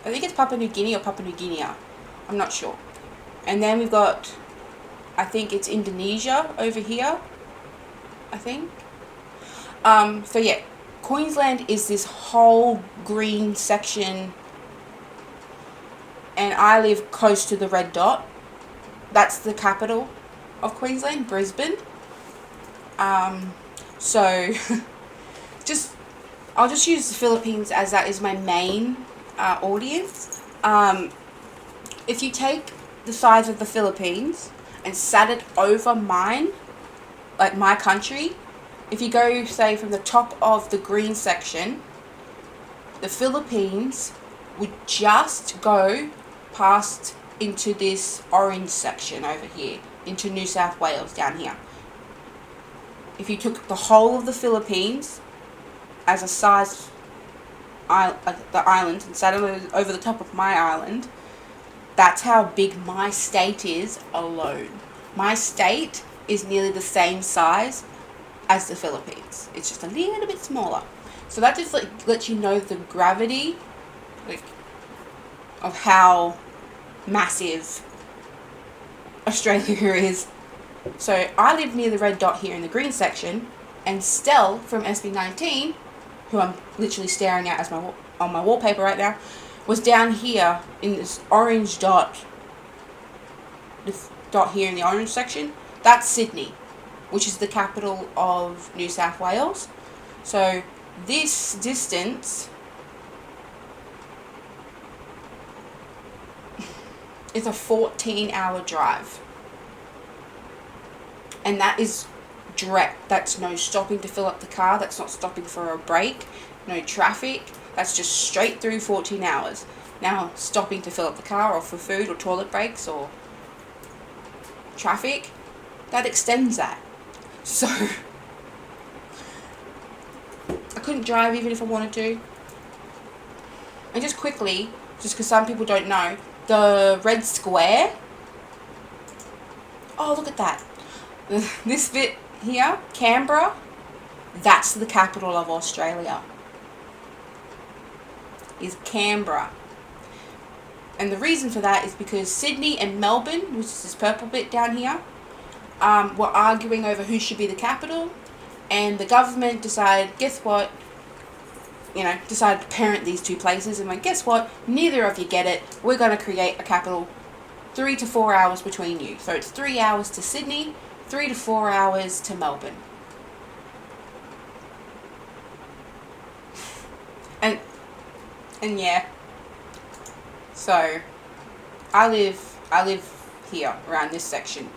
I think it's Papua New Guinea or Papua New Guinea. I'm not sure. And then we've got, I think it's Indonesia over here. I think. So yeah, Queensland is this whole green section, and I live close to the red dot. That's the capital of Queensland, Brisbane. So I'll just use the Philippines as that is my main audience. If you take the size of the Philippines and sat it over mine, like my country, if you go, say, from the top of the green section, the Philippines would just go past into this orange section over here, into New South Wales down here. If you took the whole of the Philippines as a size, the island, and sat it over the top of my island, that's how big my state is alone. My state is nearly the same size as the Philippines. It's just a little bit smaller. So that just lets you know the gravity, of how massive Australia is. So I live near the red dot here in the green section, and Stell from SB19, who I'm literally staring at as on my wallpaper right now, was down here in this orange dot. This dot here in the orange section, that's Sydney, which is the capital of New South Wales. So this distance is a 14-hour drive. And that is direct. That's no stopping to fill up the car. That's not stopping for a break. No traffic. That's just straight through 14 hours. Now, stopping to fill up the car or for food or toilet breaks or traffic, that extends that. So, I couldn't drive even if I wanted to. And just quickly, just because some people don't know, the red square. Oh, look at that. This bit here, Canberra, that's the capital of Australia. Is Canberra. And the reason for that is because Sydney and Melbourne, which is this purple bit down here, were arguing over who should be the capital, and the government decided, guess what, decided to parent these two places and went, guess what, neither of you get it, we're going to create a capital 3 to 4 hours between you. So it's 3 hours to Sydney, 3 to 4 hours to Melbourne. And yeah, so I live here around this section.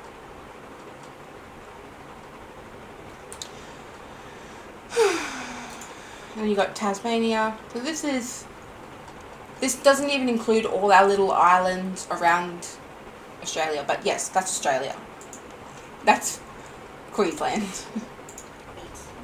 And you got Tasmania. So this doesn't even include all our little islands around Australia, but yes, that's Australia. That's Queensland.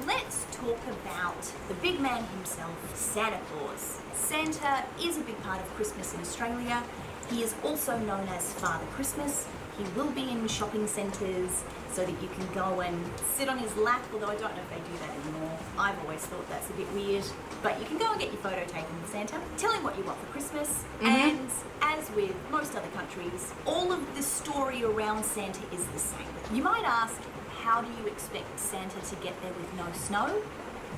Let's talk about the big man himself, Santa Claus. Santa is a big part of Christmas in Australia. He is also known as Father Christmas. He will be in shopping centres so that you can go and sit on his lap, although I don't know if they do that anymore. I've always thought that's a bit weird. But you can go and get your photo taken with Santa, tell him what you want for Christmas, and as with most other countries, all of the story around Santa is the same. You might ask, how do you expect Santa to get there with no snow?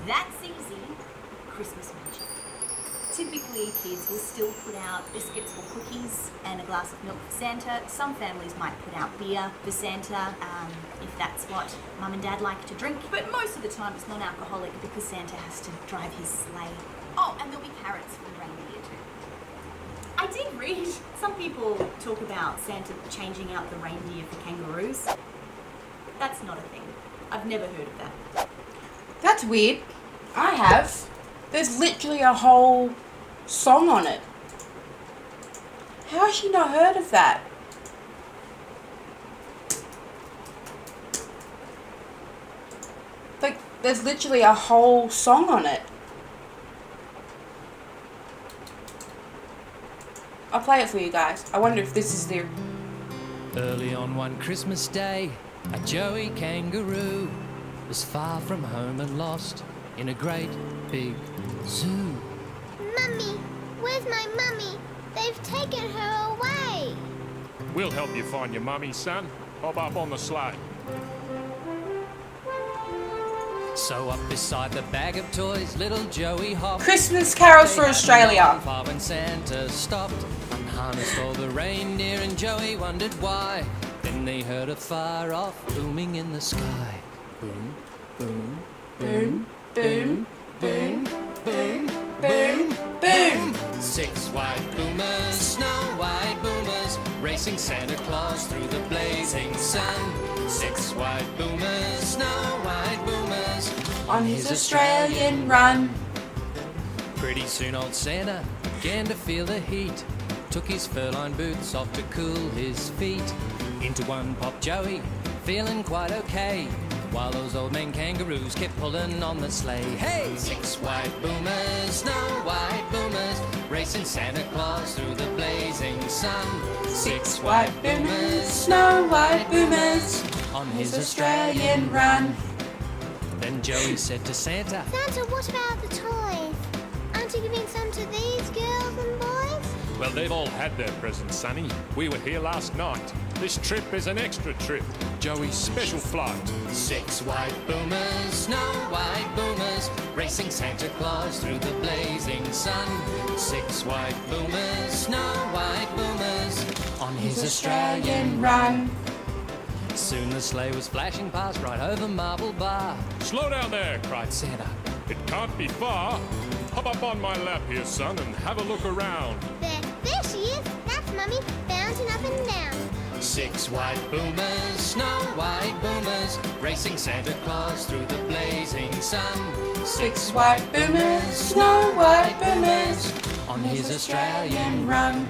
That's easy. Christmas magic. Typically, kids will still put out biscuits or cookies and a glass of milk for Santa. Some families might put out beer for Santa, if that's what mum and dad like to drink. But most of the time it's non-alcoholic because Santa has to drive his sleigh. Oh, and there'll be carrots for the reindeer too. I did read some people talk about Santa changing out the reindeer for kangaroos. That's not a thing. I've never heard of that. That's weird. I have. There's literally a whole song on it. How has she not heard of that? Like, there's literally a whole song on it. I'll play it for you guys. I wonder if this is the... Early on one Christmas day, a Joey kangaroo was far from home and lost in a great big zoo. Mummy, where's my mummy? They've taken her away. We'll help you find your mummy, son. Hop up on the sleigh. So up beside the bag of toys, little Joey hopped. Christmas carols for They had Australia. no far when Santa stopped, unharnessed all the reindeer, and Joey wondered why. Then they heard a far off booming in the sky. Boom, boom, Boom, boom, boom, boom, boom, boom. 6 white boomers, snow white boomers, racing Santa Claus through the blazing sun. 6 white boomers, snow white boomers, On his Australian run. Pretty soon old Santa began to feel the heat. Took his fur-lined boots off to cool his feet. Into one popped Joey, feeling quite okay, while those old men kangaroos kept pulling on the sleigh. Hey! 6 white boomers, snow white boomers, racing Santa Claus through the blazing sun. 6 white boomers, snow white boomers, on his his Australian run. Then Joey said to Santa, Santa, what about the toys? Aren't you giving some to these girls and boys? Well, they've all had their presents, Sonny. We were here last night. This trip is an extra trip. Joey's special flight. 6 white boomers, snow white boomers, racing Santa Claus through the blazing sun. 6 white boomers, snow white boomers, on his Australian run. Soon the sleigh was flashing past right over Marble Bar. Slow down there, cried Santa, It can't be far. Hop up on my lap here, son, and have a look around. There she is. That's Mummy, bouncing up and down. 6 white boomers, snow white boomers, racing Santa Claus through the blazing sun. 6 white boomers, snow white boomers, on his Australian run.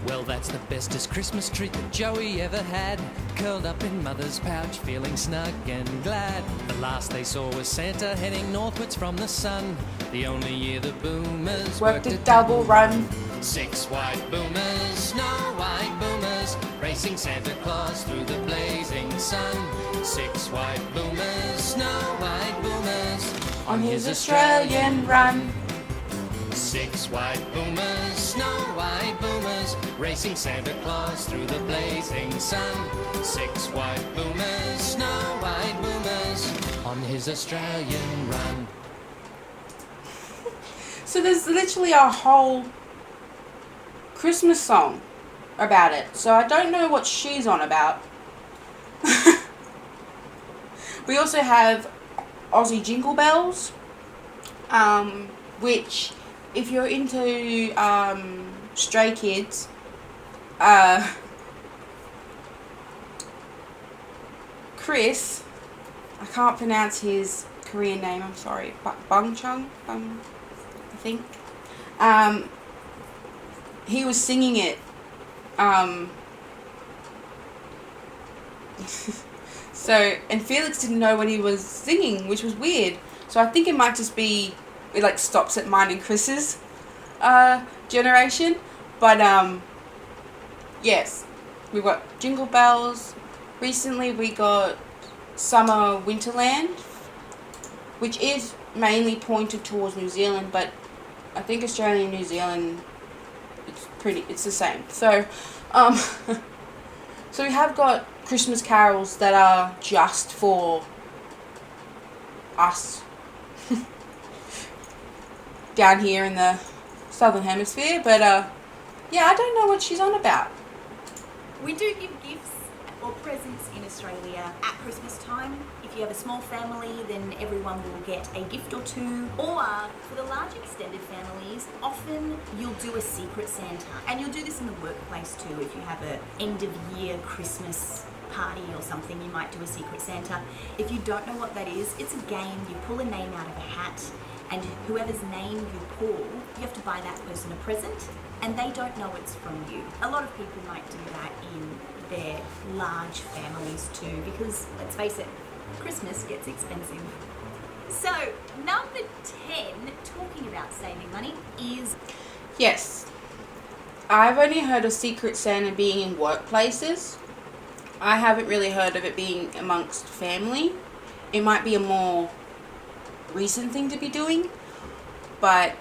Well, that's the bestest Christmas treat that Joey ever had. Curled up in Mother's pouch, feeling snug and glad. The last they saw was Santa heading northwards from the sun. The only year the boomers Worked a double run. 6 white boomers, snow white boomers, racing Santa Claus through the blazing sun. 6 white boomers, snow white boomers, On his Australian run. 6 white boomers, snow white boomers, racing Santa Claus through the blazing sun. 6 white boomers, snow white boomers, on his Australian run. So there's literally a whole Christmas song about it. So I don't know what she's on about. We also have Aussie Jingle Bells, which, if you're into Stray Kids, Chris, I can't pronounce his Korean name, I'm sorry, Bung Chung, I think. He was singing it. So, and Felix didn't know when he was singing, which was weird. So I think it might just be, it like stops at mine and Chris's generation. But yes, we've got Jingle Bells. Recently we got Summer Winterland, which is mainly pointed towards New Zealand, but I think Australia and New Zealand, it's the same. So so we have got Christmas carols that are just for us down here in the southern hemisphere, but yeah, I don't know what she's on about. We do give gifts or presents in Australia at Christmas time. If you have a small family, then everyone will get a gift or two. Or for the large extended families, often you'll do a secret Santa. And you'll do this in the workplace too. If you have a end of year Christmas party or something, you might do a secret Santa. If you don't know what that is, it's a game. You pull a name out of a hat, and whoever's name you pull, you have to buy that person a present, and they don't know it's from you. A lot of people might do that in their large families too, because let's face it, Christmas gets expensive. So, number 10, talking about saving money, is... Yes, I've only heard of Secret Santa being in workplaces. I haven't really heard of it being amongst family. It might be a more recent thing to be doing, but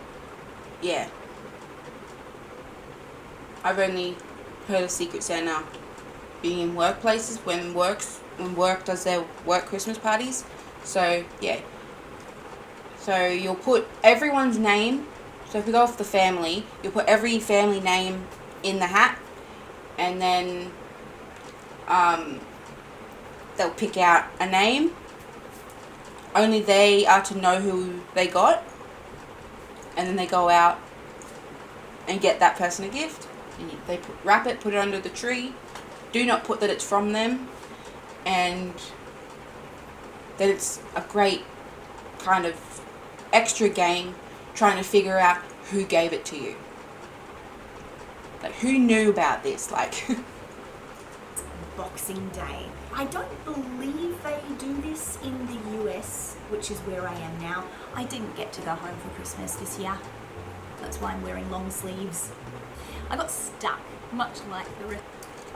yeah. I've only heard of Secret Santa being in workplaces when work does their work Christmas parties. So yeah. So you'll put everyone's name. So if we go off the family, you'll put every family name in the hat, and then they'll pick out a name. Only they are to know who they got, and then they go out and get that person a gift. And they wrap it, put it under the tree. Do not put that it's from them, and that it's a great kind of extra game trying to figure out who gave it to you. Like, who knew about this? Like, Boxing Day. I don't believe they do this in the US, which is where I am now. I didn't get to go home for Christmas this year. That's why I'm wearing long sleeves. I got stuck, much like the rest.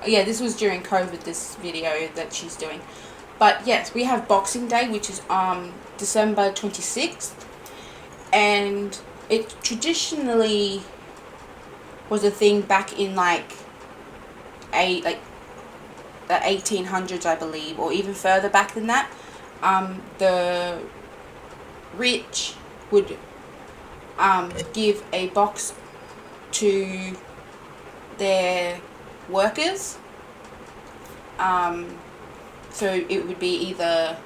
yeah, this was during COVID, this video that she's doing. But yes, we have Boxing Day, which is December 26th. And it traditionally was a thing back in like the 1800s, I believe, or even further back than that. The rich would give a box to their workers. So it would be either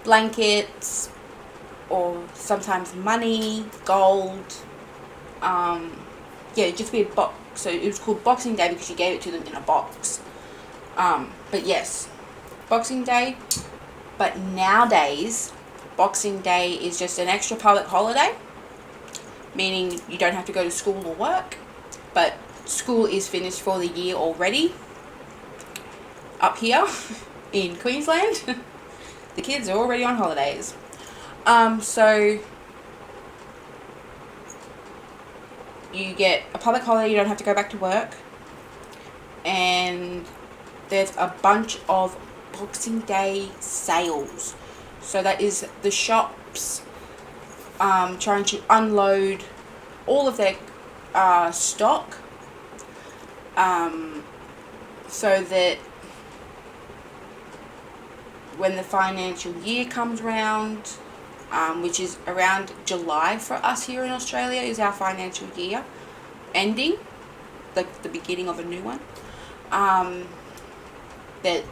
blankets or sometimes money, gold. Yeah, it'd just be a box. So it was called Boxing Day because you gave it to them in a box. But yes, Boxing Day. But nowadays, Boxing Day is just an extra public holiday, meaning you don't have to go to school or work, but school is finished for the year already. Up here in Queensland, the kids are already on holidays. So you get a public holiday, you don't have to go back to work, and there's a bunch of Boxing Day sales. So that is the shops trying to unload all of their stock, so that when the financial year comes around, which is around July for us here in Australia, is our financial year ending, the beginning of a new one, that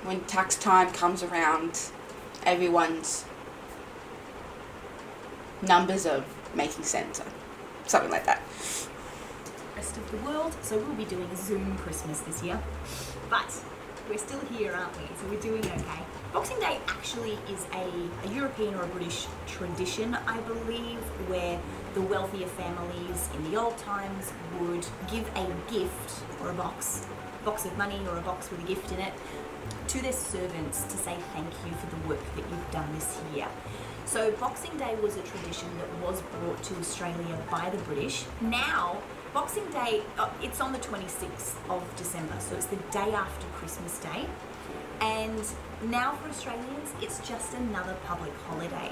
when tax time comes around, everyone's numbers are making sense, or something like that. Rest of the world, so we'll be doing a Zoom Christmas this year, but we're still here, aren't we? So we're doing okay. Boxing Day actually is a European or a British tradition, I believe, where the wealthier families in the old times would give a gift or a box of money or a box with a gift in it to their servants to say thank you for the work that you've done this year. So Boxing Day was a tradition that was brought to Australia by the British. Now, Boxing Day, it's on the 26th of December, so it's the day after Christmas Day. And now for Australians, it's just another public holiday.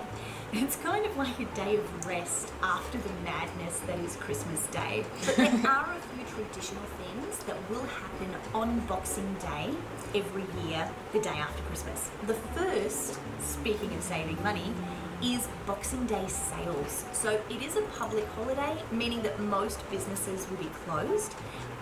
It's kind of like a day of rest after the madness that is Christmas Day. But there are a few traditional things that will happen on Boxing Day every year, the day after Christmas. The first, speaking of saving money, is Boxing Day sales. So it is a public holiday, meaning that most businesses will be closed,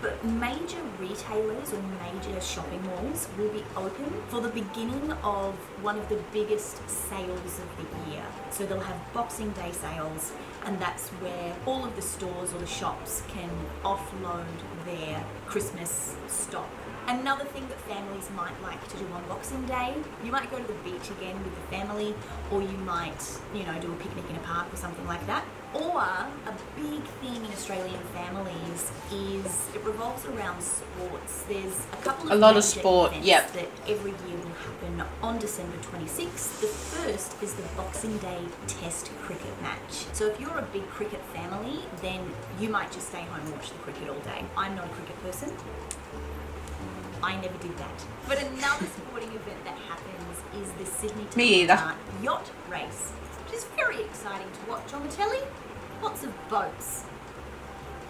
but major retailers or major shopping malls will be open for the beginning of one of the biggest sales of the year. So they'll have Boxing Day sales, and that's where all of the stores or the shops can offload their Christmas stock. Another thing that families might like to do on Boxing Day, you might go to the beach again with the family, or you might, do a picnic in a park or something like that. Or a big thing in Australian families is it revolves around sports. There's a couple of lot of major sport, events yep, that every year will happen on December 26th. The first is the Boxing Day Test cricket match. So if you're a big cricket family, then you might just stay home and watch the cricket all day. I'm not a cricket person. I never did that. But another sporting event that happens is the Sydney Me either. yacht race, which is very exciting to watch on the telly. Lots of boats.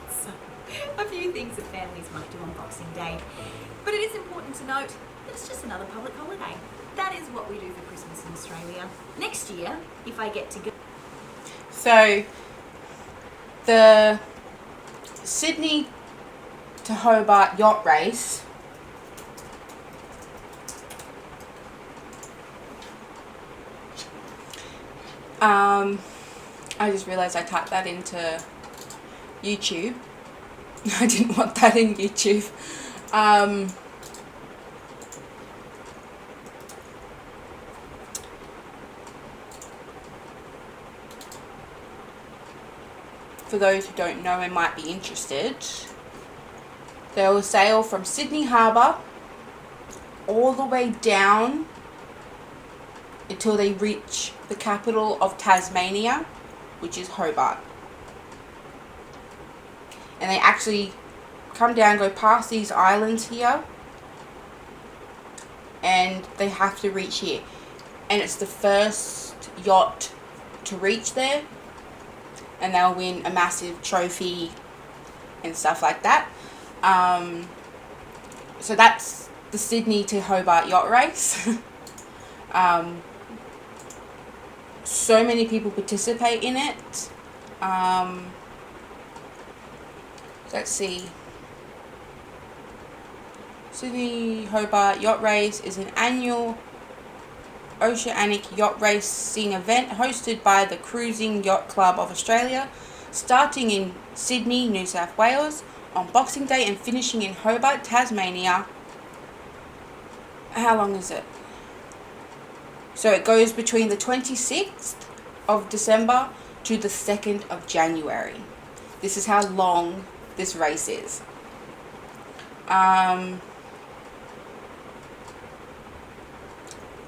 So a few things that families might do on Boxing Day. But it is important to note that it's just another public holiday. That is what we do for Christmas in Australia. Next year, if I get to go... So, the Sydney to Hobart yacht race I just realised I typed that into YouTube. I didn't want that in YouTube. For those who don't know and might be interested, they will sail from Sydney Harbour all the way down until they reach the capital of Tasmania, which is Hobart. And they actually come down, go past these islands here, and they have to reach here. And it's the first yacht to reach there, and they'll win a massive trophy and stuff like that. So that's the Sydney to Hobart yacht race. So many people participate in it. Let's see. Sydney Hobart Yacht Race is an annual oceanic yacht racing event hosted by the Cruising Yacht Club of Australia, starting in Sydney, New South Wales on Boxing Day and finishing in Hobart, Tasmania. How long is it? So it goes between the 26th of December to the 2nd of January. This is how long this race is. And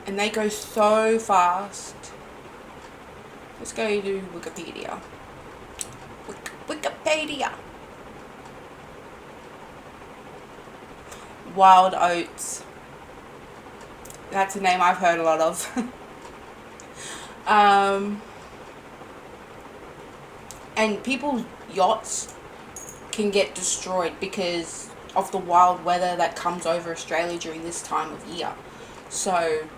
they go so fast. Let's go to Wikipedia. Wikipedia. Wild Oats. That's a name I've heard a lot of. And people's yachts can get destroyed because of the wild weather that comes over Australia during this time of year. So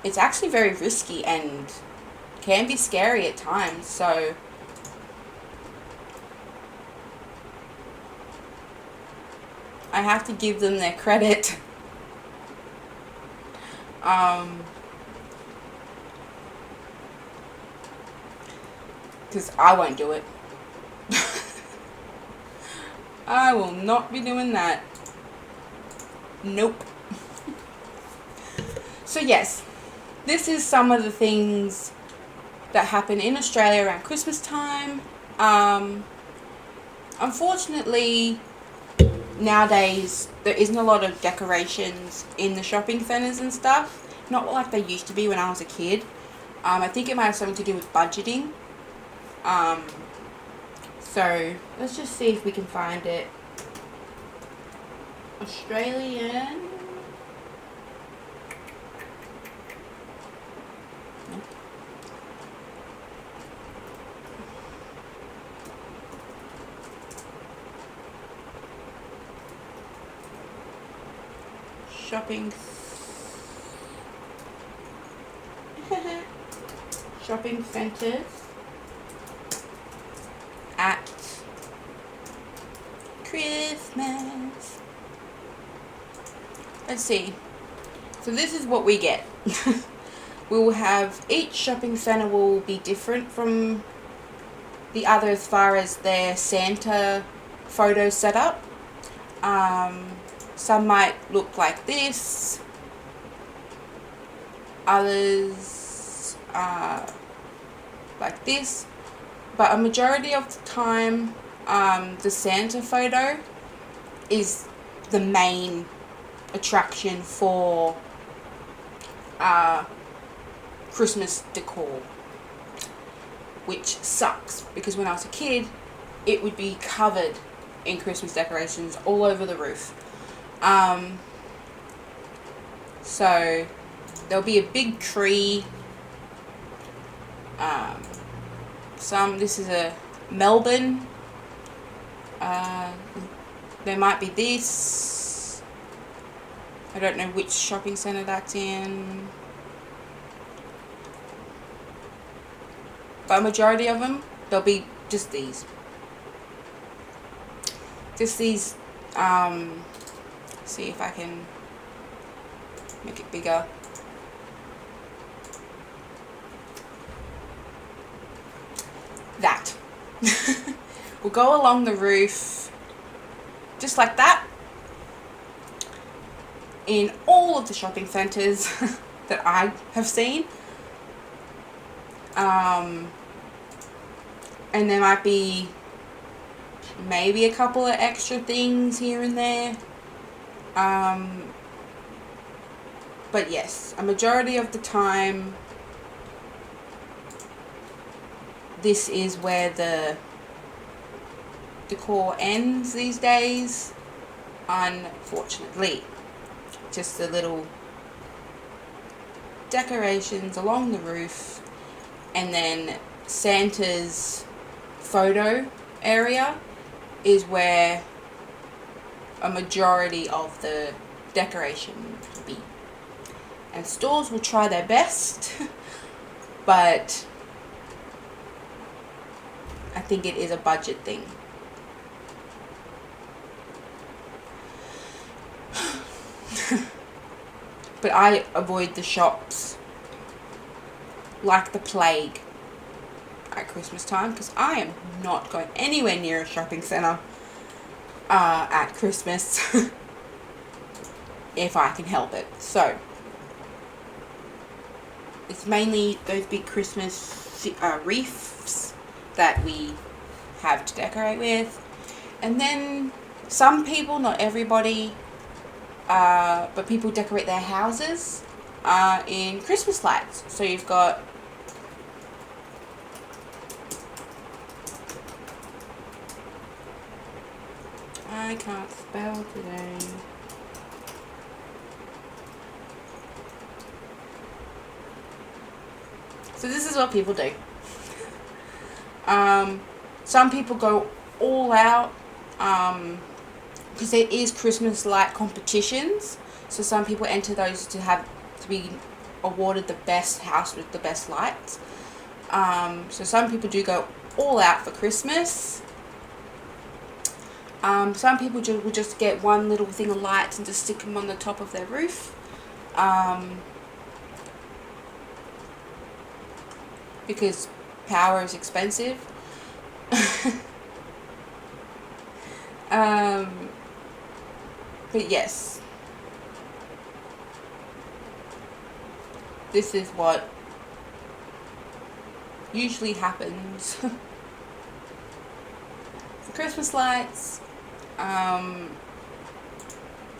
it's actually very risky and can be scary at times. So I have to give them their credit. Because I won't do it. I will not be doing that. Nope. So yes, this is some of the things that happen in Australia around Christmas time. Unfortunately, nowadays there isn't a lot of decorations in the shopping centres and stuff. Not like they used to be when I was a kid. I think it might have something to do with budgeting. So let's just see if we can find it. Australian. Nope. Shopping. Shopping centres at Christmas. Let's see. So this is what we get. We will have, each shopping centre will be different from the other as far as their Santa photo setup. Some might look like this. Others like this. But a majority of the time, the Santa photo is the main attraction for Christmas decor, which sucks because when I was a kid it would be covered in Christmas decorations all over the roof. So there'll be a big tree. This is a Melbourne There might be this. I don't know which shopping centre that's in. But a majority of them, there'll be just these. Just these, see if I can make it bigger. That. We'll go along the roof, just like that, in all of the shopping centres that I have seen. And there might be maybe a couple of extra things here and there. But yes, a majority of the time, this is where the decor ends these days, unfortunately. Just the little decorations along the roof, and then Santa's photo area is where a majority of the decoration will be. And stores will try their best, but I think it is a budget thing. But I avoid the shops like the plague at Christmas time, because I am not going anywhere near a shopping centre at Christmas if I can help it. So it's mainly those big Christmas wreaths that we have to decorate with, and then some people, not everybody, but people decorate their houses in Christmas lights. So you've got I can't spell today. So this is what people do. Some people go all out because there is Christmas light competitions. So some people enter those to be awarded the best house with the best lights. So some people do go all out for Christmas. Some people will just get one little thing of lights and just stick them on the top of their roof. Because power is expensive. But yes, this is what usually happens for Christmas lights.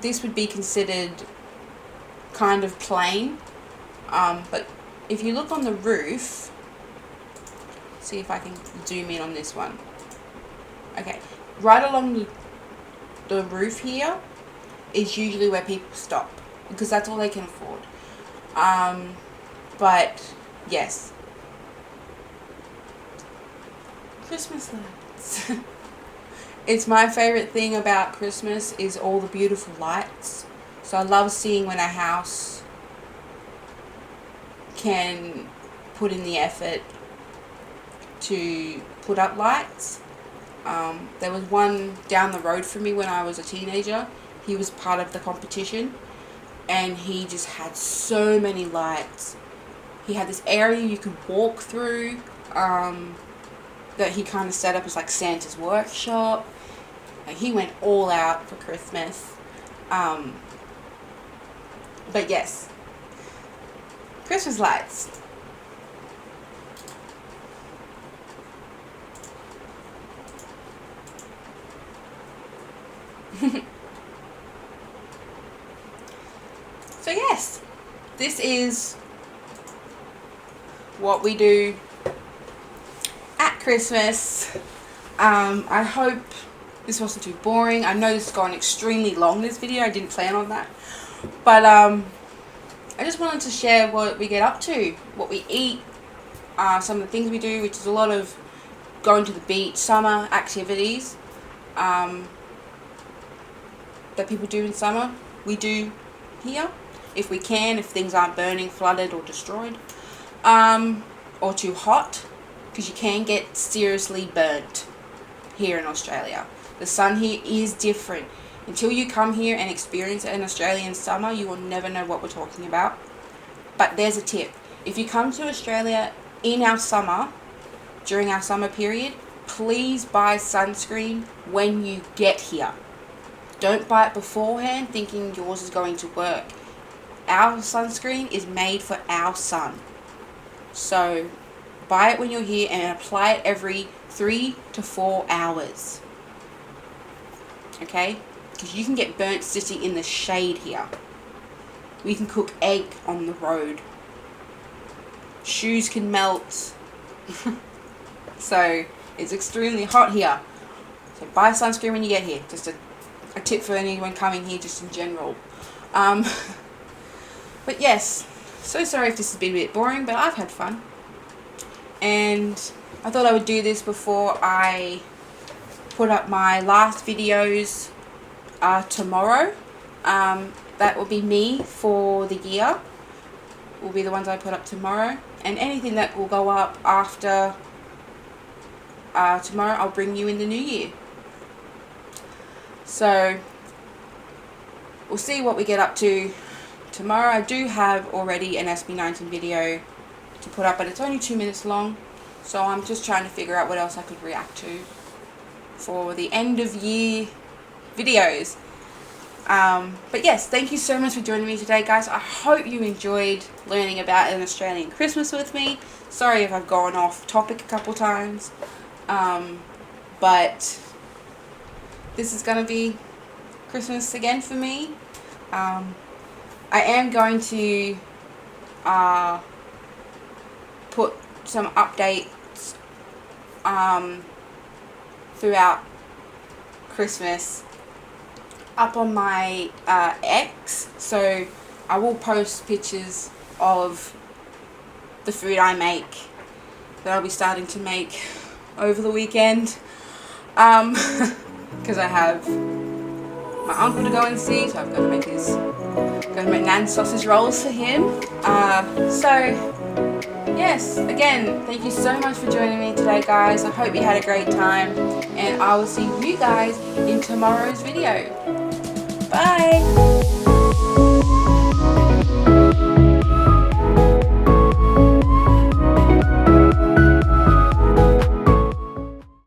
This would be considered kind of plain, but if you look on the roof, see if I can zoom in on this one. Okay, right along the roof here is usually where people stop, because that's all they can afford. But yes, Christmas lights. It's my favorite thing about Christmas is all the beautiful lights. So I love seeing when a house can put in the effort to put up lights. There was one down the road from me when I was a teenager. He was part of the competition, and he just had so many lights. He had this area you could walk through that he kind of set up as like Santa's workshop. Like, he went all out for Christmas. But yes, Christmas lights. So yes, this is what we do at Christmas. I hope this wasn't too boring. I know this has gone extremely long, this video. I didn't plan on that. But I just wanted to share what we get up to, what we eat, some of the things we do, which is a lot of going to the beach, summer activities. that people do in summer, we do here, if we can, if things aren't burning, flooded or destroyed, or too hot, because you can get seriously burnt here in Australia. The sun here is different. Until you come here and experience an Australian summer, you will never know what we're talking about. But there's a tip. If you come to Australia in our summer, during our summer period, please buy sunscreen when you get here. Don't buy it beforehand thinking yours is going to work. Our sunscreen is made for our sun. So buy it when you're here and apply it every 3 to 4 hours. Okay? Because you can get burnt sitting in the shade here. We can cook egg on the road. Shoes can melt. So it's extremely hot here. So buy sunscreen when you get here. Just a tip for anyone coming here just in general. But yes, so sorry if this has been a bit boring, but I've had fun. And I thought I would do this before I put up my last videos tomorrow. That will be me for the year. Will be the ones I put up tomorrow. And anything that will go up after tomorrow, I'll bring you in the new year. So we'll see what we get up to tomorrow. I do have already an SB19 video to put up, but it's only 2 minutes long. So I'm just trying to figure out what else I could react to for the end of year videos. But yes, thank you so much for joining me today, guys. I hope you enjoyed learning about an Australian Christmas with me. Sorry if I've gone off topic a couple times. But this is going to be Christmas again for me. I am going to put some updates throughout Christmas up on my X, so I will post pictures of the food I make that I'll be starting to make over the weekend, because I have my uncle to go and see, so I've got to make Nan sausage rolls for him. So yes, again, thank you so much for joining me today, guys. I hope you had a great time, and I will see you guys in tomorrow's video. Bye!